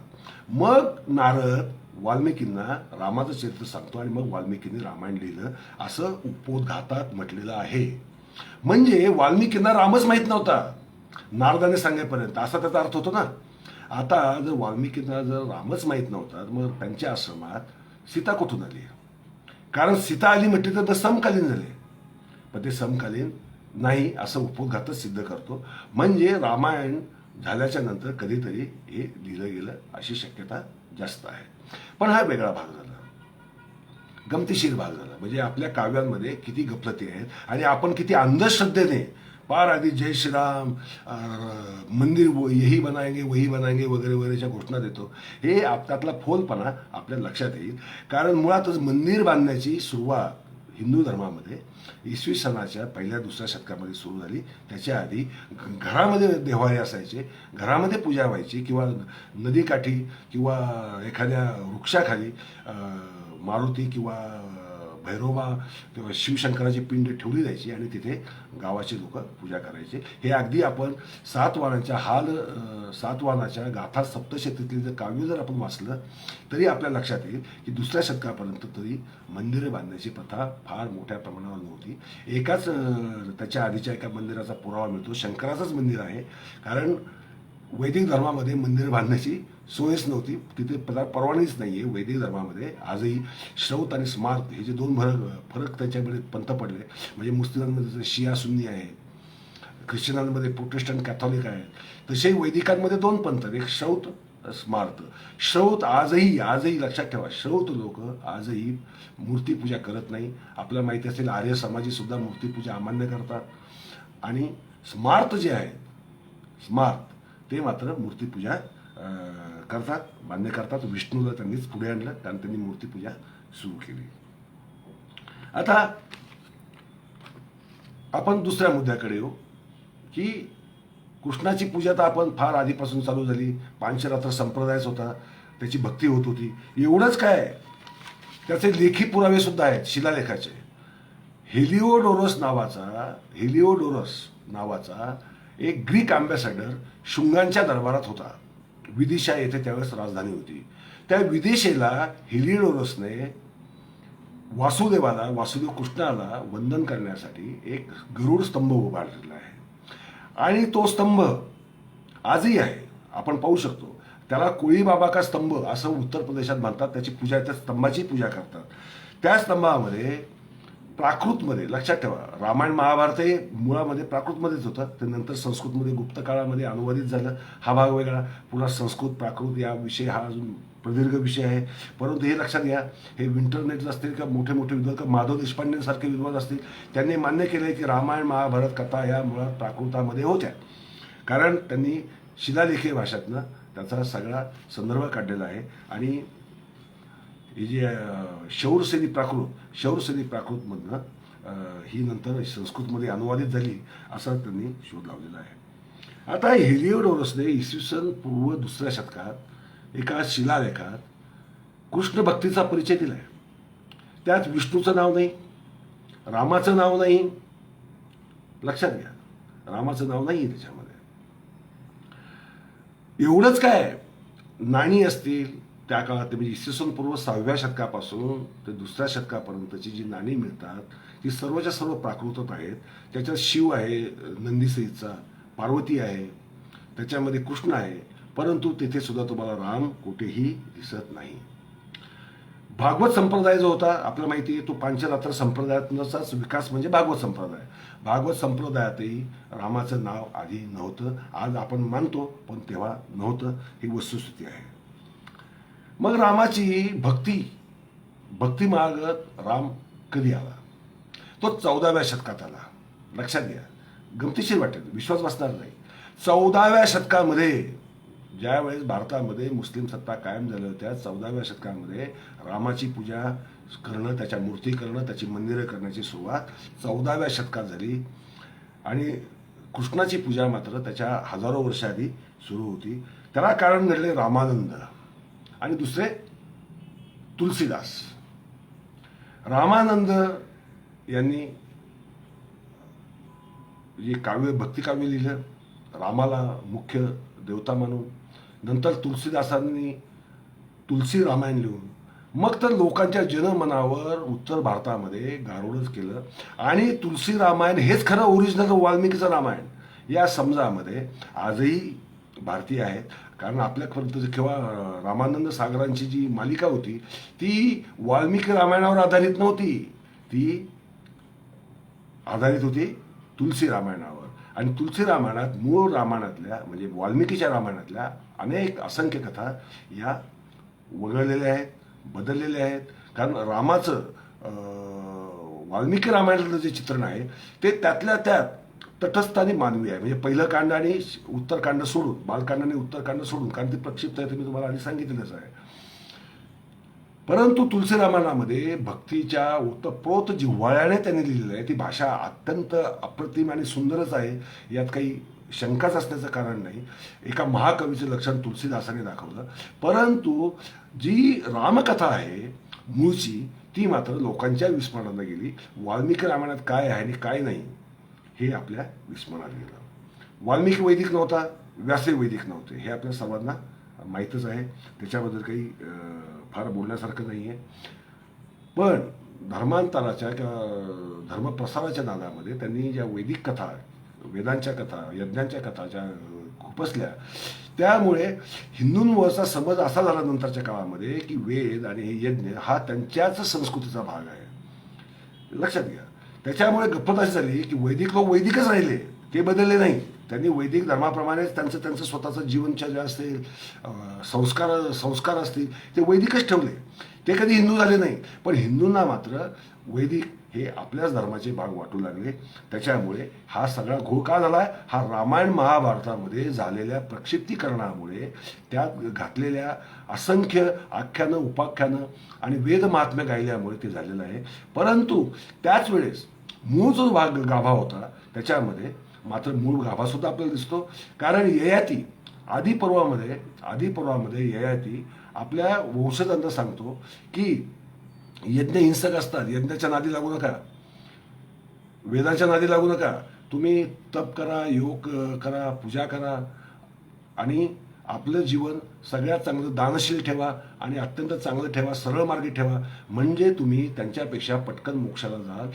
Speaker 1: मग नारद वाल्मिकींना रामाचं चरित्र सांगतो आणि मग वाल्मिकींनी रामायण लिहिलं असं उपोद्घातात म्हटलेलं आहे. म्हणजे वाल्मिकींना रामच माहीत नव्हता नारदाने सांगेपर्यंत, असा त्याचा अर्थ होतो ना. आता जर वाल्मिकींना जर रामच माहीत नव्हता मग त्यांच्या आश्रमात सीता कुठून आली, कारण सीता आली म्हटली तर समकालीन झाले, पण ते समकालीन नाही असं उपोद्घातच सिद्ध करतो. म्हणजे रामायण झाल्याच्या नंतर कधीतरी हे लिहिलं गेलं अशी शक्यता जास्त आहे. पण हा वेगळा भाग झाला, गमतीशीर भाग झाला. म्हणजे आपल्या काव्यांमध्ये किती गफलती आहेत आणि आपण किती अंधश्रद्धेने पार आधी जय श्रीराम, मंदिर यही बनाएंगे वही बनाएंगे वगैरे वगैरेच्या घोषणा देतो. हे त्यातला फोलपणा आपल्या लक्षात येईल. कारण मुळातच मंदिर बांधण्याची सुरुवात हिंदू धर्मामध्ये इसवी सनाच्या पहिल्या दुसऱ्या शतकामध्ये सुरू झाली. त्याच्या आधी घरामध्ये देव्हारे असायचे, घरामध्ये पूजा व्हायची किंवा नदीकाठी किंवा एखाद्या वृक्षाखाली मारुती किंवा भैरोबा किंवा शिवशंकराची पिंड ठेवली जायची आणि तिथे गावाचे लोक पूजा करायचे. हे अगदी आपण सातवाहनाच्या गाथा सप्तशतीतले जर काव्य जर आपण वाचलं तरी आपल्या लक्षात येईल की दुसऱ्या शतकापर्यंत तरी मंदिरं बांधण्याची प्रथा फार मोठ्या प्रमाणावर नव्हती. एकाच त्याच्या आधीच्या एका मंदिराचा पुरावा मिळतो, शंकराचंच मंदिर आहे. कारण वैदिक धर्मामध्ये मंदिर बांधण्याची सोयच नव्हती, तिथे परवानगीच नाही आहे. वैदिक धर्मामध्ये आजही श्रौत आणि स्मार्त हे जे दोन फरक त्याच्यामध्ये पंथ पडले. म्हणजे मुस्लिमांमध्ये शिया सुन्नी आहे, ख्रिश्चनांमध्ये प्रोटेस्टंट कॅथॉलिक आहे, तसे वैदिकांमध्ये दोन पंथ, एक श्रौत स्मार्त. श्रौत आजही लक्षात ठेवा, श्रौत लोक आजही मूर्तीपूजा करत नाही. आपल्याला माहिती असेल आर्य समाजी सुद्धा मूर्तीपूजा अमान्य करतात. आणि स्मार्त जे आहे, स्मार्त ते मात्र मूर्तीपूजा करतात, मान्य करतात. विष्णूला त्यांनीच पुढे आणलं कारण त्यांनी मूर्तीपूजा सुरू केली. आता आपण दुसऱ्या मुद्द्याकडे येऊ की कृष्णाची पूजा तर आपण फार आधीपासून चालू झाली, पांचरात्र संप्रदायच होता, त्याची भक्ती होत होती. एवढंच काय, त्याचे लेखी पुरावे सुद्धा आहेत शिलालेखाचे. हेलिओडोरस नावाचा एक ग्रीक अँबॅसेडर शुंगांच्या दरबारात होता. विदिशा येथे त्यावेळेस राजधानी होती. त्या विदिशेला हेलिओडोरसने वासुदेव कृष्णाला वंदन करण्यासाठी एक गरुड स्तंभ उभारलेला आहे आणि तो स्तंभ आजही आहे, आपण पाहू शकतो. त्याला कोळी बाबा का स्तंभ असं उत्तर प्रदेशात म्हणतात. त्याची पूजा, त्या स्तंभाची पूजा करतात. त्या स्तंभामध्ये प्राकृतमध्ये, लक्षात ठेवा, रामायण महाभारत हे मुळामध्ये प्राकृतमध्येच होतं, ते नंतर संस्कृतमध्ये गुप्त काळामध्ये अनुवादित झालं. हा भाग वेगळा, पुन्हा संस्कृत प्राकृत या विषय हा अजून प्रदीर्घ विषय आहे. परंतु हे लक्षात घ्या, हे इंटरनेटला असतील का मोठे विद्वान का माधव देशपांडेंसारखे विद्वान असतील, त्यांनी मान्य केलं की रामायण महाभारत कथा या मुळात प्राकृतामध्ये होत्या. कारण त्यांनी शिलालेखी भाषेतनं त्याचा सगळा संदर्भ काढलेला आहे. आणि ही जी शौरसेनी प्राकृतमधनं ही नंतर संस्कृतमध्ये अनुवादित झाली असा त्यांनी शोध लावलेला आहे. आता हेलिओडोरसने इसवी सन पूर्व दुसऱ्या शतकात एका शिलालेखात कृष्ण भक्तीचा परिचय दिलाय. त्यात विष्णूचं नाव नाही, रामाचं नाव नाही. लक्षात घ्या, रामाचं नाव नाही त्याच्यामध्ये. एवढंच काय, नाणी असतील त्या काळात, म्हणजे इसवी सन पूर्व 6व्या शतकापासून ते 2ऱ्या शतकापर्यंतची जी नाणी मिळतात ती सर्वच्या सर्व प्राकृतच आहेत. त्याच्यात शिव आहे नंदीसहितचा, पार्वती आहे, त्याच्यामध्ये कृष्ण आहे, परंतु तिथे सुद्धा तुम्हाला राम कुठेही दिसत नाही. भागवत संप्रदाय जो होता आपल्याला माहिती आहे, तो पांचरात्र संप्रदायाचाच विकास म्हणजे भागवत संप्रदाय. भागवत संप्रदायातही रामाचं नाव आधी नव्हतं. आज आपण मानतो, पण तेव्हा नव्हतं, ही वस्तुस्थिती आहे. मग रामाची भक्ती मागत राम कधी आला? तो 14व्या शतकात आला. लक्षात घ्या, गमतीशीर वाटेल, विश्वास बसणार नाही. 14व्या शतकामध्ये, ज्यावेळेस भारतामध्ये मुस्लिम सत्ता कायम झाल्या होत्या, 14व्या शतकामध्ये रामाची पूजा करणं, त्याच्या मूर्ती करणं, त्याची मंदिरं करण्याची सुरुवात 14व्या शतकात झाली. आणि कृष्णाची पूजा मात्र त्याच्या हजारो वर्षाआधी सुरू होती. त्याला कारण घडले रामानंद आणि दुसरे तुलसीदास. रामानंद यांनी जे भक्तिकाव्य लिहिलं, रामाला मुख्य देवता मानून. नंतर तुलसीदासांनी तुलसी रामायण लिहून, मग तर लोकांच्या जनमनावर उत्तर भारतामध्ये गारुडच केलं. आणि तुलसी रामायण हेच खरं ओरिजिनल वाल्मिकीचं रामायण या समजामध्ये आजही भारतीय आहेत. कारण आपल्यापर्यंत केव्हा रामानंद सागरांची जी मालिका होती ती वाल्मिकी रामायणावर आधारित नव्हती, ती आधारित होती तुलसी रामायणावर. आणि तुलसी रामायणात मूळ रामायणातल्या म्हणजे वाल्मिकीच्या रामायणातल्या अनेक असंख्य कथा या वगळलेल्या आहेत, बदललेल्या आहेत. कारण रामाचं वाल्मिकी रामायणातलं जे चित्रण आहे ते त्यातल्या त्यात तटस्थ आणि मानवी आहे. म्हणजे पहिलं कांड आणि उत्तरकांड सोडून, बालकांड आणि उत्तरकांड सोडून, कारण ती प्रक्षिप्त आहे, मी तुम्हाला आधी सांगितलेलंच आहे. परंतु तुलसी रामायणामध्ये भक्तीच्या ओतप्रोत जिव्हाळ्याने त्यांनी लिहिलेलं आहे. ती भाषा अत्यंत अप्रतिम आणि सुंदरच आहे, यात काही शंकाच असण्याचं कारण नाही. एका महाकवीचं लक्षण तुलसीदासाने दाखवलं. परंतु जी रामकथा आहे मूळची, ती मात्र लोकांच्या विस्मरणाला गेली. वाल्मिकी रामायणात काय आहे आणि काय नाही हे आपल्या विस्मरणात गेलं. वाल्मिकी वैदिक नव्हता, व्यासही वैदिक नव्हते, हे आपल्या सर्वांना माहीतच आहे. त्याच्याबद्दल काही फार बोलण्यासारखं नाही आहे. पण धर्मांतराच्या किंवा धर्मप्रसाराच्या नादामध्ये त्यांनी ज्या वैदिक कथा, वेदांच्या कथा, यज्ञांच्या कथा ज्या खुपसल्या, त्यामुळे हिंदूंवरचा समज असा झाला नंतरच्या काळामध्ये की वेद आणि हे यज्ञ हा त्यांच्याच संस्कृतीचा भाग आहे. लक्षात घ्या. त्याच्यामुळे गप्पत अशी झाली की वैदिक लोक वैदिकच राहिले, ते बदलले नाही. त्यांनी वैदिक धर्माप्रमाणेच त्यांचं स्वतःचं जीवनचर्या असतील, संस्कार असतील, ते वैदिकच ठेवले. ते कधी हिंदू झाले नाही. पण हिंदूंना मात्र वैदिक हे आपल्याच धर्माचे भाग वाटू लागले. त्याच्यामुळे हा सगळा घोळ का झालाय? हा रामायण महाभारतामध्ये झालेल्या प्रक्षिप्तीकरणामुळे, त्यात घातलेल्या असंख्य आख्यानं, उपाख्यानं आणि वेद महात्म्य गायल्यामुळे ते झालेलं आहे. परंतु त्याच वेळेस मूळ जो भाग गाभा होता त्याच्यामध्ये मात्र मूळ गाभासुद्धा आपल्याला दिसतो. कारण ययाती आदिपर्वामध्ये ययाती आपल्या वंशजांना सांगतो की यज्ञ हिंसक असतात, यज्ञाच्या नादी लागू नका, वेदाच्या नादी लागू नका, तुम्ही तप करा, योग करा, पूजा करा आणि आपलं जीवन सगळ्यात चांगलं दानशील ठेवा आणि अत्यंत चांगलं ठेवा, सरळ मार्गी ठेवा, म्हणजे तुम्ही त्यांच्यापेक्षा पटकन मोक्षाला जाल.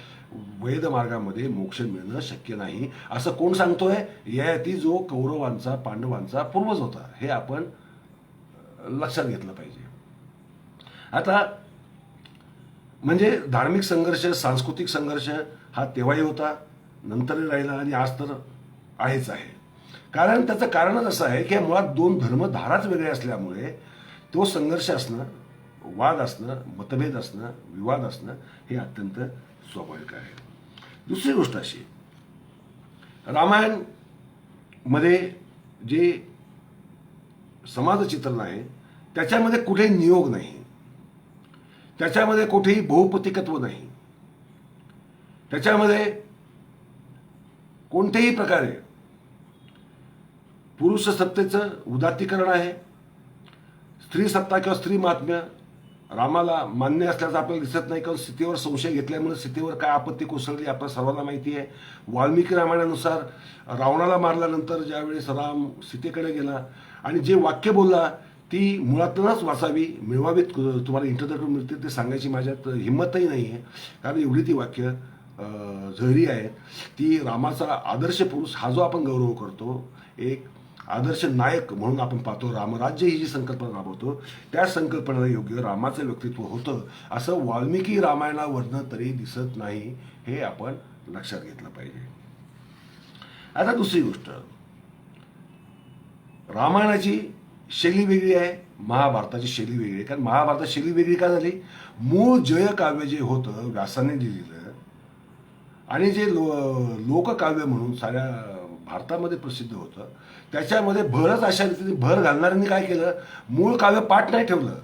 Speaker 1: वेद मार्गामध्ये मोक्ष मिळणं शक्य नाही, असं कोण सांगतोय? ययाती, जो कौरवांचा, पांडवांचा पूर्वज होता. हे आपण लक्षात घेतलं पाहिजे. आता म्हणजे धार्मिक संघर्ष, सांस्कृतिक संघर्ष हा तेव्हाही होता, नंतरही राहिला आणि आज तर आहेच आहे. कारण त्याचं कारणच असं आहे की मुळात दोन धर्मधाराच वेगळे असल्यामुळे तो संघर्ष असणं, वाद असणं, मतभेद असणं, विवाद असणं हे अत्यंत स्वाभाविक आहे. दुसरी गोष्ट अशी, रामायण मध्ये जे समाजचित्रण आहे त्याच्यामध्ये कुठेही नियोग नाही, त्याच्यामध्ये कुठेही बहुपतिकत्व नाही, त्याच्यामध्ये कोणत्याही प्रकारे पुरुष सत्तेचं उदात्तीकरण आहे, स्त्री सत्ता किंवा स्त्री महात्म्य रामाला मान्य असल्याचं आपल्याला दिसत नाही, कारण सीतेवर संशय घेतल्यामुळे सीतेवर काय आपत्ती कोसळली आपल्याला सर्वांना माहिती आहे. वाल्मिकी रामायणानुसार रावणाला मारल्यानंतर ज्यावेळेस राम सीतेकडे गेला आणि जे वाक्य बोलला ती मुळातूनच वाचावी, मिळवावीत, तुम्हाला इंटरनेटवर मिळतील ते सांगायची माझ्यात हिंमतही नाही आहे, कारण एवढी ती वाक्य झहरी आहेत. ती रामाचा आदर्श पुरुष हा जो आपण गौरव करतो, एक आदर्श नायक म्हणून आपण पाहतो, रामराज्य ही जी संकल्पना राबवतो त्या संकल्पनेला योग्य रामाचं व्यक्तित्व होतं असं वाल्मिकी रामायणावरनं तरी दिसत नाही, हे आपण लक्षात घेतलं पाहिजे. आता दुसरी गोष्ट, रामायणाची शैली वेगळी आहे, महाभारताची शैली वेगळी आहे. कारण महाभारतात शैली वेगळी का झाली? मूळ जयकाव्य जे होतं व्यासाने लिहिलेलं आणि जे लोककाव्य म्हणून साऱ्या भारतामध्ये प्रसिद्ध होतं, त्याच्यामध्ये भरच अशा रीतीने भर घालणाऱ्यांनी काय केलं, मूळ काव्य पाठ नाही ठेवलं,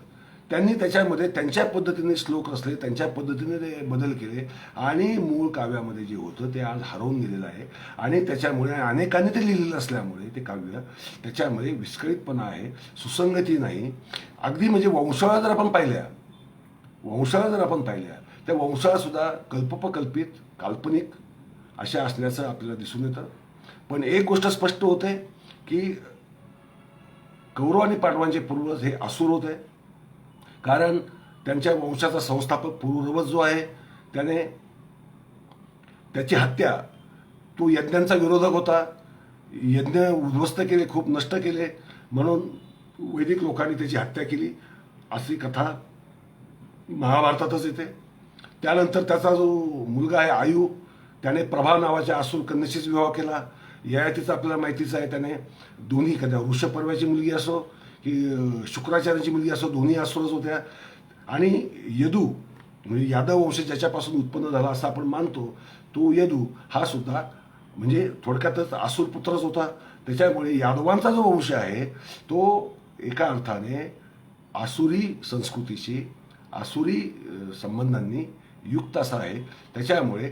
Speaker 1: त्यांनी त्याच्यामध्ये त्यांच्या पद्धतीने श्लोक रचले, त्यांच्या पद्धतीने ते बदल केले आणि मूळ काव्यामध्ये जे होतं ते आज हरवून गेलेलं आहे. आणि त्याच्यामुळे अनेकांनी ते लिहिलेलं असल्यामुळे ते काव्य त्याच्यामध्ये विस्कळीतपणा आहे, सुसंगती नाही. अगदी म्हणजे वंशावळा जर आपण पाहिल्या त्या वंशावळा सुद्धा कल्पकल्पित, काल्पनिक अशा असण्याचं आपल्याला दिसून येतं. पण एक गोष्ट स्पष्ट होते की कौरव आणि पांडवांचे पूर्वज हे असुर होते, कारण त्यांच्या वंशाचा संस्थापक पुरुरवस जो आहे त्याने त्याची हत्या, तो यज्ञांचा विरोधक होता, यज्ञ उद्ध्वस्त केले, खूप नष्ट केले, म्हणून वैदिक लोकांनी त्याची हत्या केली अशी कथा महाभारतातच येते. त्यानंतर त्याचा जो मुलगा आहे आयु, त्याने प्रभा नावाच्या असुर कन्येशीच विवाह केला. ययातीचं आपल्याला माहितीच आहे, त्याने दोन्ही कन्या, ऋषपर्वाची मुलगी असो की शुक्राचार्याची मुलगी असो, दोन्ही असुरच होत्या. आणि यदू म्हणजे यादव वंश ज्याच्यापासून उत्पन्न झाला असं आपण मानतो, तो यदू हा सुद्धा म्हणजे थोडक्यातच असुर पुत्रच होता. त्याच्यामुळे यादवांचा जो वंश आहे तो एका अर्थाने आसुरी संस्कृतीशी, आसुरी संबंधांनी युक्त असा आहे. त्याच्यामुळे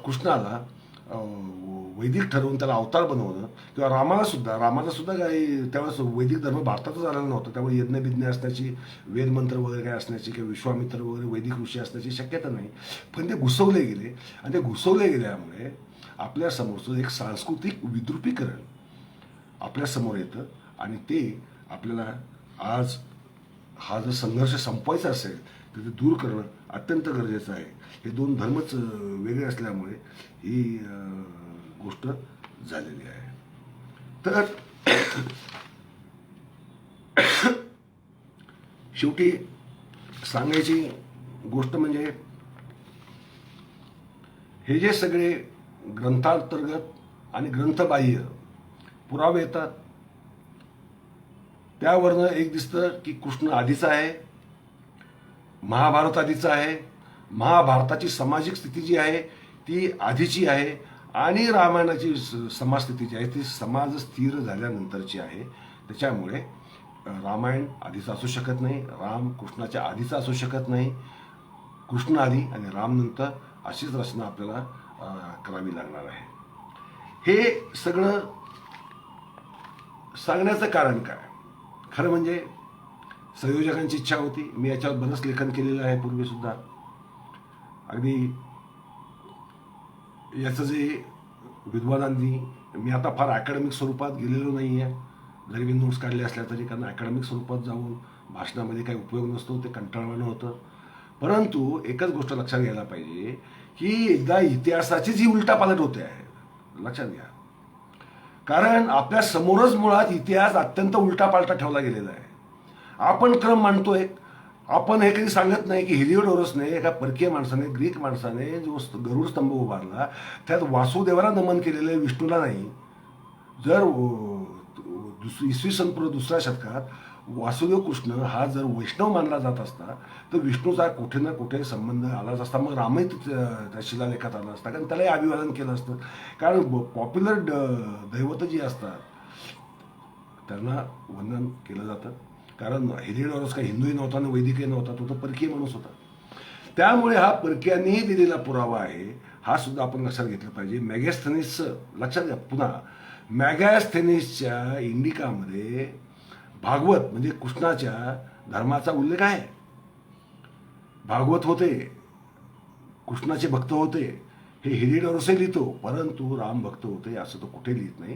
Speaker 1: कृष्णाला वैदिक ठरवून त्याला अवतार बनवणं, किंवा रामाला सुद्धा काही त्यावेळेस वैदिक धर्म भारतातच आलेला नव्हता, त्यामुळे यज्ञविज्ञ असण्याची, वेदमंत्र वगैरे काय असण्याची किंवा विश्वामित्र वगैरे वैदिक ऋषी असण्याची शक्यता नाही. पण ते घुसवले गेले आणि ते घुसवले गेल्यामुळे आपल्या समोरचं एक सांस्कृतिक विद्रुपीकरण आपल्या समोर येतं. आणि ते आपल्याला आज हा जर संघर्ष संपवायचा असेल तर ते दूर करणं अत्यंत गरजेचं आहे. हे दोन धर्मच वेगळे असल्यामुळे ही गोष्ट झालेली आहे. तर शेवटी सांगायची गोष्ट म्हणजे हे जे सगळे ग्रंथांतर्गत आणि ग्रंथबाह्य पुरावे येतात त्यावरनं एक दिसतं की कृष्ण आधीचा आहे, महाभारत आधीचा आहे, महाभारताची सामाजिक स्थिती जी आहे ती आधीची आहे आणि रामायणाची समाजस्थिती जी आहे ती समाज स्थिर झाल्यानंतरची आहे. त्याच्यामुळे रामायण आधीचं असू शकत नाही, राम कृष्णाच्या आधीचा असू शकत नाही, कृष्ण आधी आणि राम नंतर अशीच रचना आपल्याला करावी लागणार आहे. हे सगळं सांगण्याचं कारण काय? खरं म्हणजे संयोजकांची इच्छा होती. मी याच्यावर बरंच लेखन केलेलं आहे पूर्वीसुद्धा. अगदी याचं जे विद्वानांनी, मी आता फार अकॅडमिक स्वरूपात गेलेलो नाही आहे, जरी मी नोट्स काढले असल्या तरी, कारण अकॅडमिक स्वरूपात जाऊन भाषणामध्ये काही उपयोग नसतो, ते कंटाळवाणं होतं. परंतु एकच गोष्ट लक्षात घ्यायला पाहिजे की एकदा इतिहासाची जी उलटापालट होते आहे, लक्षात घ्या, कारण आपल्या समोरच मुळात इतिहास अत्यंत उलटापालटा ठेवला गेलेला आहे. आपण क्रम मांडतोय, आपण हे कधी सांगत नाही की हेलिओडोरसने, एका परकीय माणसाने, ग्रीक माणसाने जो गरुड स्तंभ उभारला त्यात वासुदेवाला नमन केलेलं, विष्णूला नाही. जर इसवी सन पूर्व 2ऱ्या शतकात वासुदेव कृष्ण हा जर वैष्णव मानला जात असता तर विष्णूचा कुठे ना कुठे संबंध आलाच असता. मग रामही त्या शिलालेखात आला असता, कारण त्यालाही अभिवादन केलं असतं. कारण पॉप्युलर दैवत जी असतात त्यांना वंदन केलं जातं, कारण हेलिओडोरस काही हिंदूही नव्हता आणि वैदिकही नव्हता, तो तर परकीय माणूस होता. त्यामुळे हा परकीयांनी दिलेला पुरावा आहे, हा सुद्धा आपण लक्षात घेतलं पाहिजे. मॅगॅस्थेनिसचं लक्षात घ्या, पुन्हा मॅगॅस्थेनिसच्या इंडिकामध्ये भागवत म्हणजे कृष्णाच्या धर्माचा उल्लेख आहे. भागवत होते, कृष्णाचे भक्त होते, हे हेलिडॉरसही लिहितो, परंतु राम भक्त होते असं तो कुठे लिहित नाही.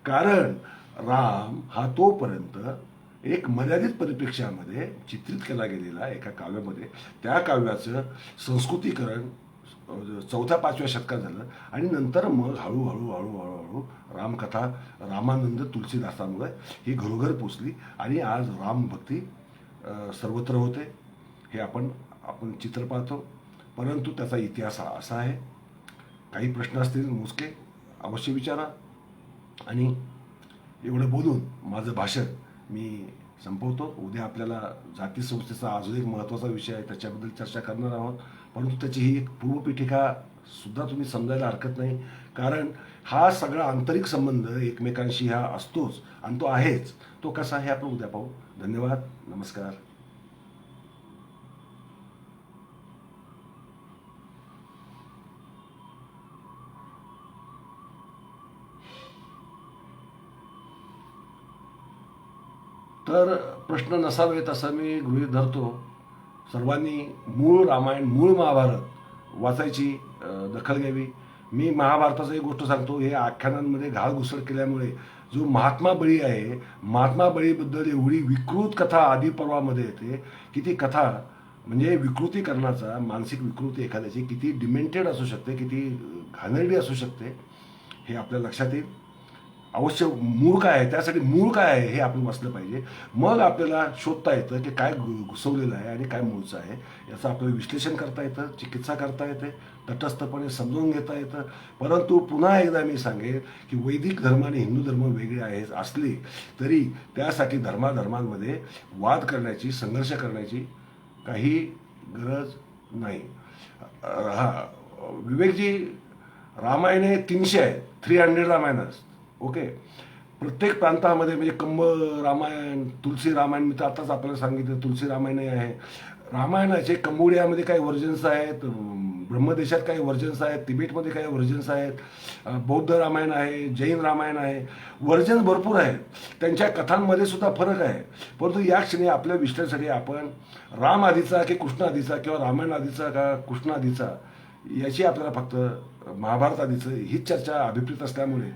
Speaker 1: कारण राम हा तोपर्यंत एक मर्यादित परिप्रेक्ष्यामध्ये चित्रित केला गेलेला एका काव्यामध्ये. त्या काव्याचं संस्कृतीकरण 4-5व्या शतकात झालं आणि नंतर मग हळूहळू हळूहळू हळू रामकथा रामानंद तुलसीदासांमुळे ही घरोघर पोचली आणि आज रामभक्ती सर्वत्र होते. हे आपण आपण चित्र पाहतो. परंतु त्याचा इतिहास असा आहे. काही प्रश्न असतील मोजके अवश्य विचारा. आणि एवढं बोलून माझं भाषण मी संपवतो. उद्या आपल्याला जाती संस्थेचा अजून एक महत्त्वाचा विषय आहे, त्याच्याबद्दल चर्चा करणार आहोत. परंतु त्याची ही एक पूर्वपीठिका सुद्धा तुम्ही समजायला हरकत नाही. कारण हा सगळा आंतरिक संबंध एकमेकांशी हा असतोच आणि तो आहेच. तो कसा हे आपण उद्या पाहू. धन्यवाद. नमस्कार. तर प्रश्न नसावेत असं मी गृहीत धरतो. सर्वांनी मूळ रामायण, मूळ महाभारत वाचायची दखल घ्यावी. मी महाभारताचं एक गोष्ट सांगतो. हे आख्यानांमध्ये घालघुसळ केल्यामुळे जो महात्मा बळी आहे, महात्मा बळीबद्दल एवढी विकृत कथा आदी पर्वामध्ये येते की ती कथा म्हणजे विकृतीकरणाचा, मानसिक विकृती एखाद्याची किती डिमेंटेड असू शकते, किती घाणेरडी असू शकते हे आपल्या लक्षात येईल. अवश्य मूळ काय आहे, त्यासाठी मूळ काय आहे हे आपण वाचलं पाहिजे. मग आपल्याला शोधता येतं की काय घुसवलेलं आहे आणि काय मूळचं आहे. याचं आपल्याला विश्लेषण करता येतं, चिकित्सा करता येते, तटस्थपणे समजून घेता येतं. परंतु पुन्हा एकदा मी सांगेन की वैदिक धर्म आणि हिंदू धर्म वेगळे आहेत असले तरी त्यासाठी धर्माधर्मांमध्ये वाद करण्याची, संघर्ष करण्याची काही गरज नाही. हा विवेकजी, रामायण हे 300 आहे, 300 रामायण. ओके. प्रत्येक प्रांतामध्ये म्हणजे कंब रामायण, तुलसी रामायण, मी तर आताच आपल्याला सांगितलं तुलसी रामायणही आहे. रामायणाचे कंबोडियामध्ये काही व्हर्जन्स आहेत, ब्रह्मदेशात काही व्हर्जन्स आहेत, तिबेटमध्ये काही व्हर्जन्स आहेत, बौद्ध रामायण आहे, जैन रामायण आहे, व्हर्जन्स भरपूर आहेत. त्यांच्या कथांमध्ये सुद्धा फरक आहे. परंतु या क्षणी आपल्या विश्लेषणासाठी आपण राम आधीचा की कृष्ण आधीचा किंवा रामायण आधीचा का कृष्ण आधीचा याची आपल्याला फक्त महाभारत आधीचं हीच चर्चा अभिप्रेत असल्यामुळे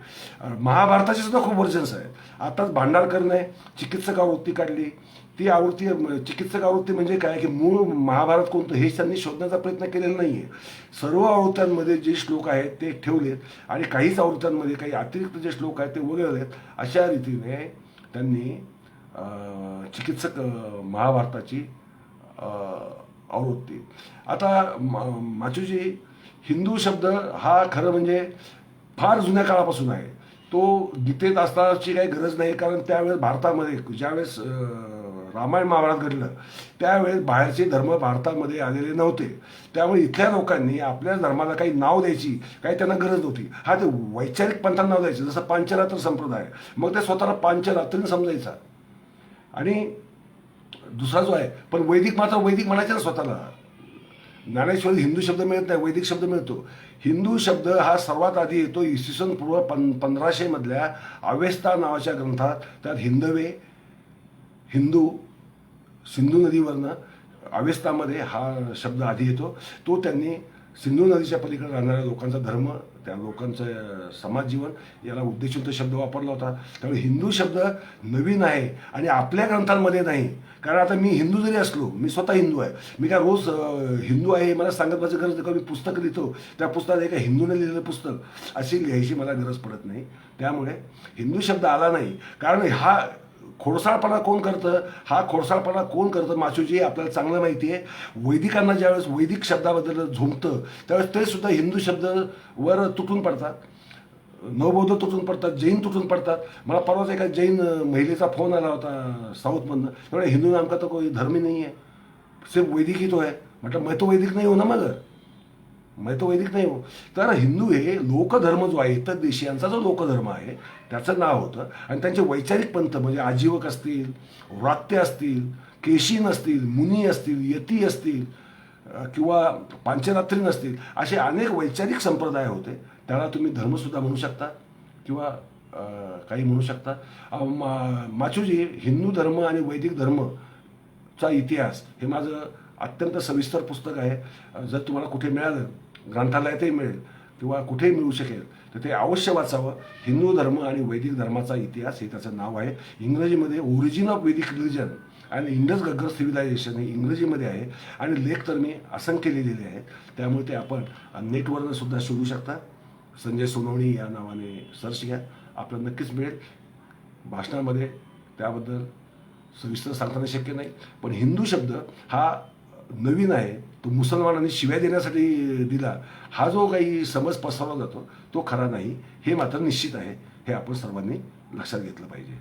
Speaker 1: महाभारताचे सुद्धा खूप व्हर्जन्स आहेत. आताच भांडारकरने चिकित्सक आवृत्ती काढली. ती आवृत्ती, चिकित्सक आवृत्ती म्हणजे काय की मूळ महाभारत कोणतं हे त्यांनी शोधण्याचा प्रयत्न केलेला नाही आहे. सर्व आवृत्त्यांमध्ये जे श्लोक आहेत ते ठेवलेत आणि काहीच आवृत्त्यांमध्ये काही अतिरिक्त जे श्लोक आहेत ते वगळलेत. अशा रीतीने त्यांनी चिकित्सक महाभारताची आवृत्ती. आता माचूजी, हिंदू शब्द हा खरं म्हणजे फार जुन्या काळापासून आहे. तो गीतेत असण्याची काही गरज नाही. कारण त्यावेळेस भारतामध्ये ज्यावेळेस रामायण महाभारत घडलं त्यावेळेस बाहेरचे धर्म भारतामध्ये आलेले नव्हते. त्यामुळे इथल्या लोकांनी आपल्या धर्माला काही नाव द्यायची काही त्यांना गरज नव्हती. हा, ते वैचारिक पंथांना नाव द्यायचे, जसं पांचरात्र संप्रदाय. मग ते स्वतःला पांचरात्रीन समजायचा. आणि दुसरा जो आहे, पण वैदिक मात्र वैदिक म्हणायचे ना स्वतःला. ज्ञानेश्वरी हिंदू शब्द मिळत नाही, वैदिक शब्द मिळतो. हिंदू शब्द हा सर्वात आधी येतो इसवी सन पूर्व 1500 मधल्या अवेस्ता नावाच्या ग्रंथात. त्यात हिंदवे, हिंदू, सिंधू नदीवरनं अवेस्तामध्ये हा शब्द आधी येतो. तो त्यांनी सिंधू नदीच्या पलीकडे राहणाऱ्या लोकांचा धर्म, त्या लोकांचं समाज जीवन याला उद्देशून तो शब्द वापरला होता. त्यामुळे हिंदू शब्द नवीन आहे आणि आपल्या ग्रंथांमध्ये नाही. कारण आता मी हिंदू जरी असलो, मी स्वतः हिंदू आहे, मी काय रोज हिंदू आहे हे मला सांगत माझी गरज नाही. मी पुस्तक लिहितो, त्या पुस्तकात एका हिंदूने लिहिलेलं पुस्तक अशी लिहायची मला गरज पडत नाही. त्यामुळे हिंदू शब्द आला नाही. कारण हा खोडसाळपणा कोण करतं, हा खोडसाळपणा कोण करतं माचूजी आपल्याला चांगलं माहिती आहे. वैदिकांना ज्यावेळेस वैदिक शब्दाबद्दल झोंबतं त्यावेळेस ते सुद्धा हिंदू शब्द वर तुटून पडतात. नवबौद्ध तुटून पडतात, जैन तुटून पडतात. मला परवाच एका जैन महिलेचा फोन आला होता साऊथमधनं. त्यामुळे हिंदू नामका तर कोई धर्म नाही आहे, सिर्फ वैदिक ही तो आहे. म्हटलं मैं तो वैदिक नाही हो ना, मग मैं तो वैदिक नाही हो. तर हिंदू हे लोकधर्म जो आहे, इतर देशीयांचा जो लोकधर्म आहे त्याचं नाव होतं. आणि त्यांचे वैचारिक पंथ म्हणजे आजीवक असतील, व्रात्य असतील, केशीन असतील, मुनी असतील, यती असतील किंवा पांचरात्रीन असतील, असे अनेक वैचारिक संप्रदाय होते. त्याला तुम्ही धर्मसुद्धा म्हणू शकता किंवा काही म्हणू शकता. माचूजी, हिंदू धर्म आणि वैदिक धर्मचा इतिहास हे माझं अत्यंत सविस्तर पुस्तक आहे. जर तुम्हाला कुठे मिळालं, ग्रंथालयातही मिळेल किंवा कुठेही मिळू शकेल, तर ते अवश्य वाचावं. हिंदू धर्म आणि वैदिक धर्माचा इतिहास हे त्याचं नाव आहे. इंग्रजीमध्ये ओरिजिन ऑफ वैदिक रिलिजन आणि इंडस गग्गर सिव्हिलायझेशन हे इंग्रजीमध्ये आहे आणि लेख तर मी असंख्य लिहिलेले आहेत. त्यामुळे ते आपण नेटवरनं सुद्धा शोधू शकता. संजय सोनवणी या नावाने सर्च घ्या, आपल्याला नक्कीच मिळेल. भाषणामध्ये त्याबद्दल सविस्तर सांगताना शक्य नाही, पण हिंदू शब्द हा नवीन आहे. तो मुसलमानांनी शिव्या देण्यासाठी दिला. हा जो काही समज पसरवला जातो तो खरा नाही, हे मात्र निश्चित आहे. हे आपण सर्वांनी लक्षात घेतलं पाहिजे.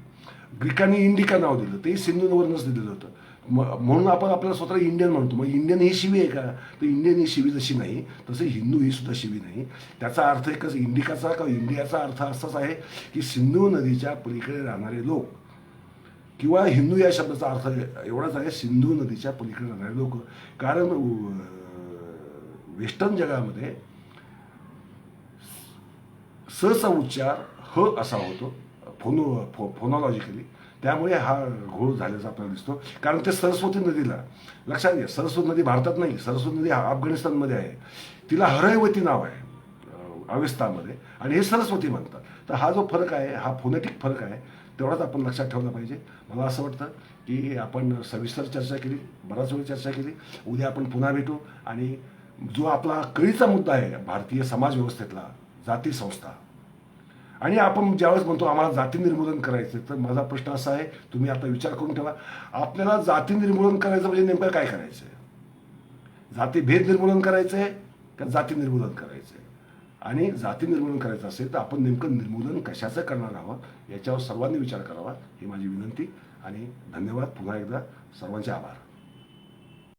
Speaker 1: ग्रीकांनी इंडिका नाव दिलं, ते सिंधूवरूनच दिलेलं होतं. म्हणून आपण आपल्याला स्वतःला इंडियन म्हणतो. मग इंडियन ही शिवी आहे का? तर इंडियन ही शिवी जशी नाही, तसं हिंदू ही सुद्धा शिवी नाही. त्याचा अर्थ एकच, इंडिकाचा किंवा इंडियाचा अर्थ असाच आहे की सिंधू नदीच्या पलीकडे राहणारे लोक, किंवा हिंदू या शब्दाचा अर्थ एवढाच आहे, सिंधू नदीच्या पलीकडे राहणारे लोक. कारण वेस्टर्न जगामध्ये सचा उच्चार ह असा होतो फोनॉलॉजिकली. त्यामुळे हा घोळ झाल्याचा आपल्याला दिसतो. कारण ते सरस्वती नदीला, लक्षात घ्या, सरस्वती नदी भारतात नाही, सरस्वती नदी अफगाणिस्तानमध्ये आहे. तिला हरयवती नाव आहे अवेस्तामध्ये, आणि हे सरस्वती म्हणतात. तर हा जो फरक आहे, हा फोनेटिक फरक आहे, तेवढाच आपण लक्षात ठेवला पाहिजे. मला असं वाटतं की आपण सविस्तर चर्चा केली, बराच वेळ चर्चा केली. उद्या आपण पुन्हा भेटू आणि जो आपला कळीचा मुद्दा आहे भारतीय समाज व्यवस्थेतला, जाती संस्था, आणि आपण ज्यावेळेस म्हणतो आम्हाला जाती निर्मूलन करायचं, तर माझा प्रश्न असा आहे, तुम्ही आता विचार करून ठेवा, आपल्याला जाती निर्मूलन करायचं म्हणजे नेमकं काय करायचं आहे? जातीभेद निर्मूलन करायचं आहे का जाती निर्मूलन करायचं आहे? आणि जाती निर्मूलन करायचं असेल तर आपण नेमकं निर्मूलन कशाचं करणार आहोत याच्यावर सर्वांनी विचार करावा, ही माझी विनंती. आणि धन्यवाद. पुन्हा एकदा सर्वांचे आभार.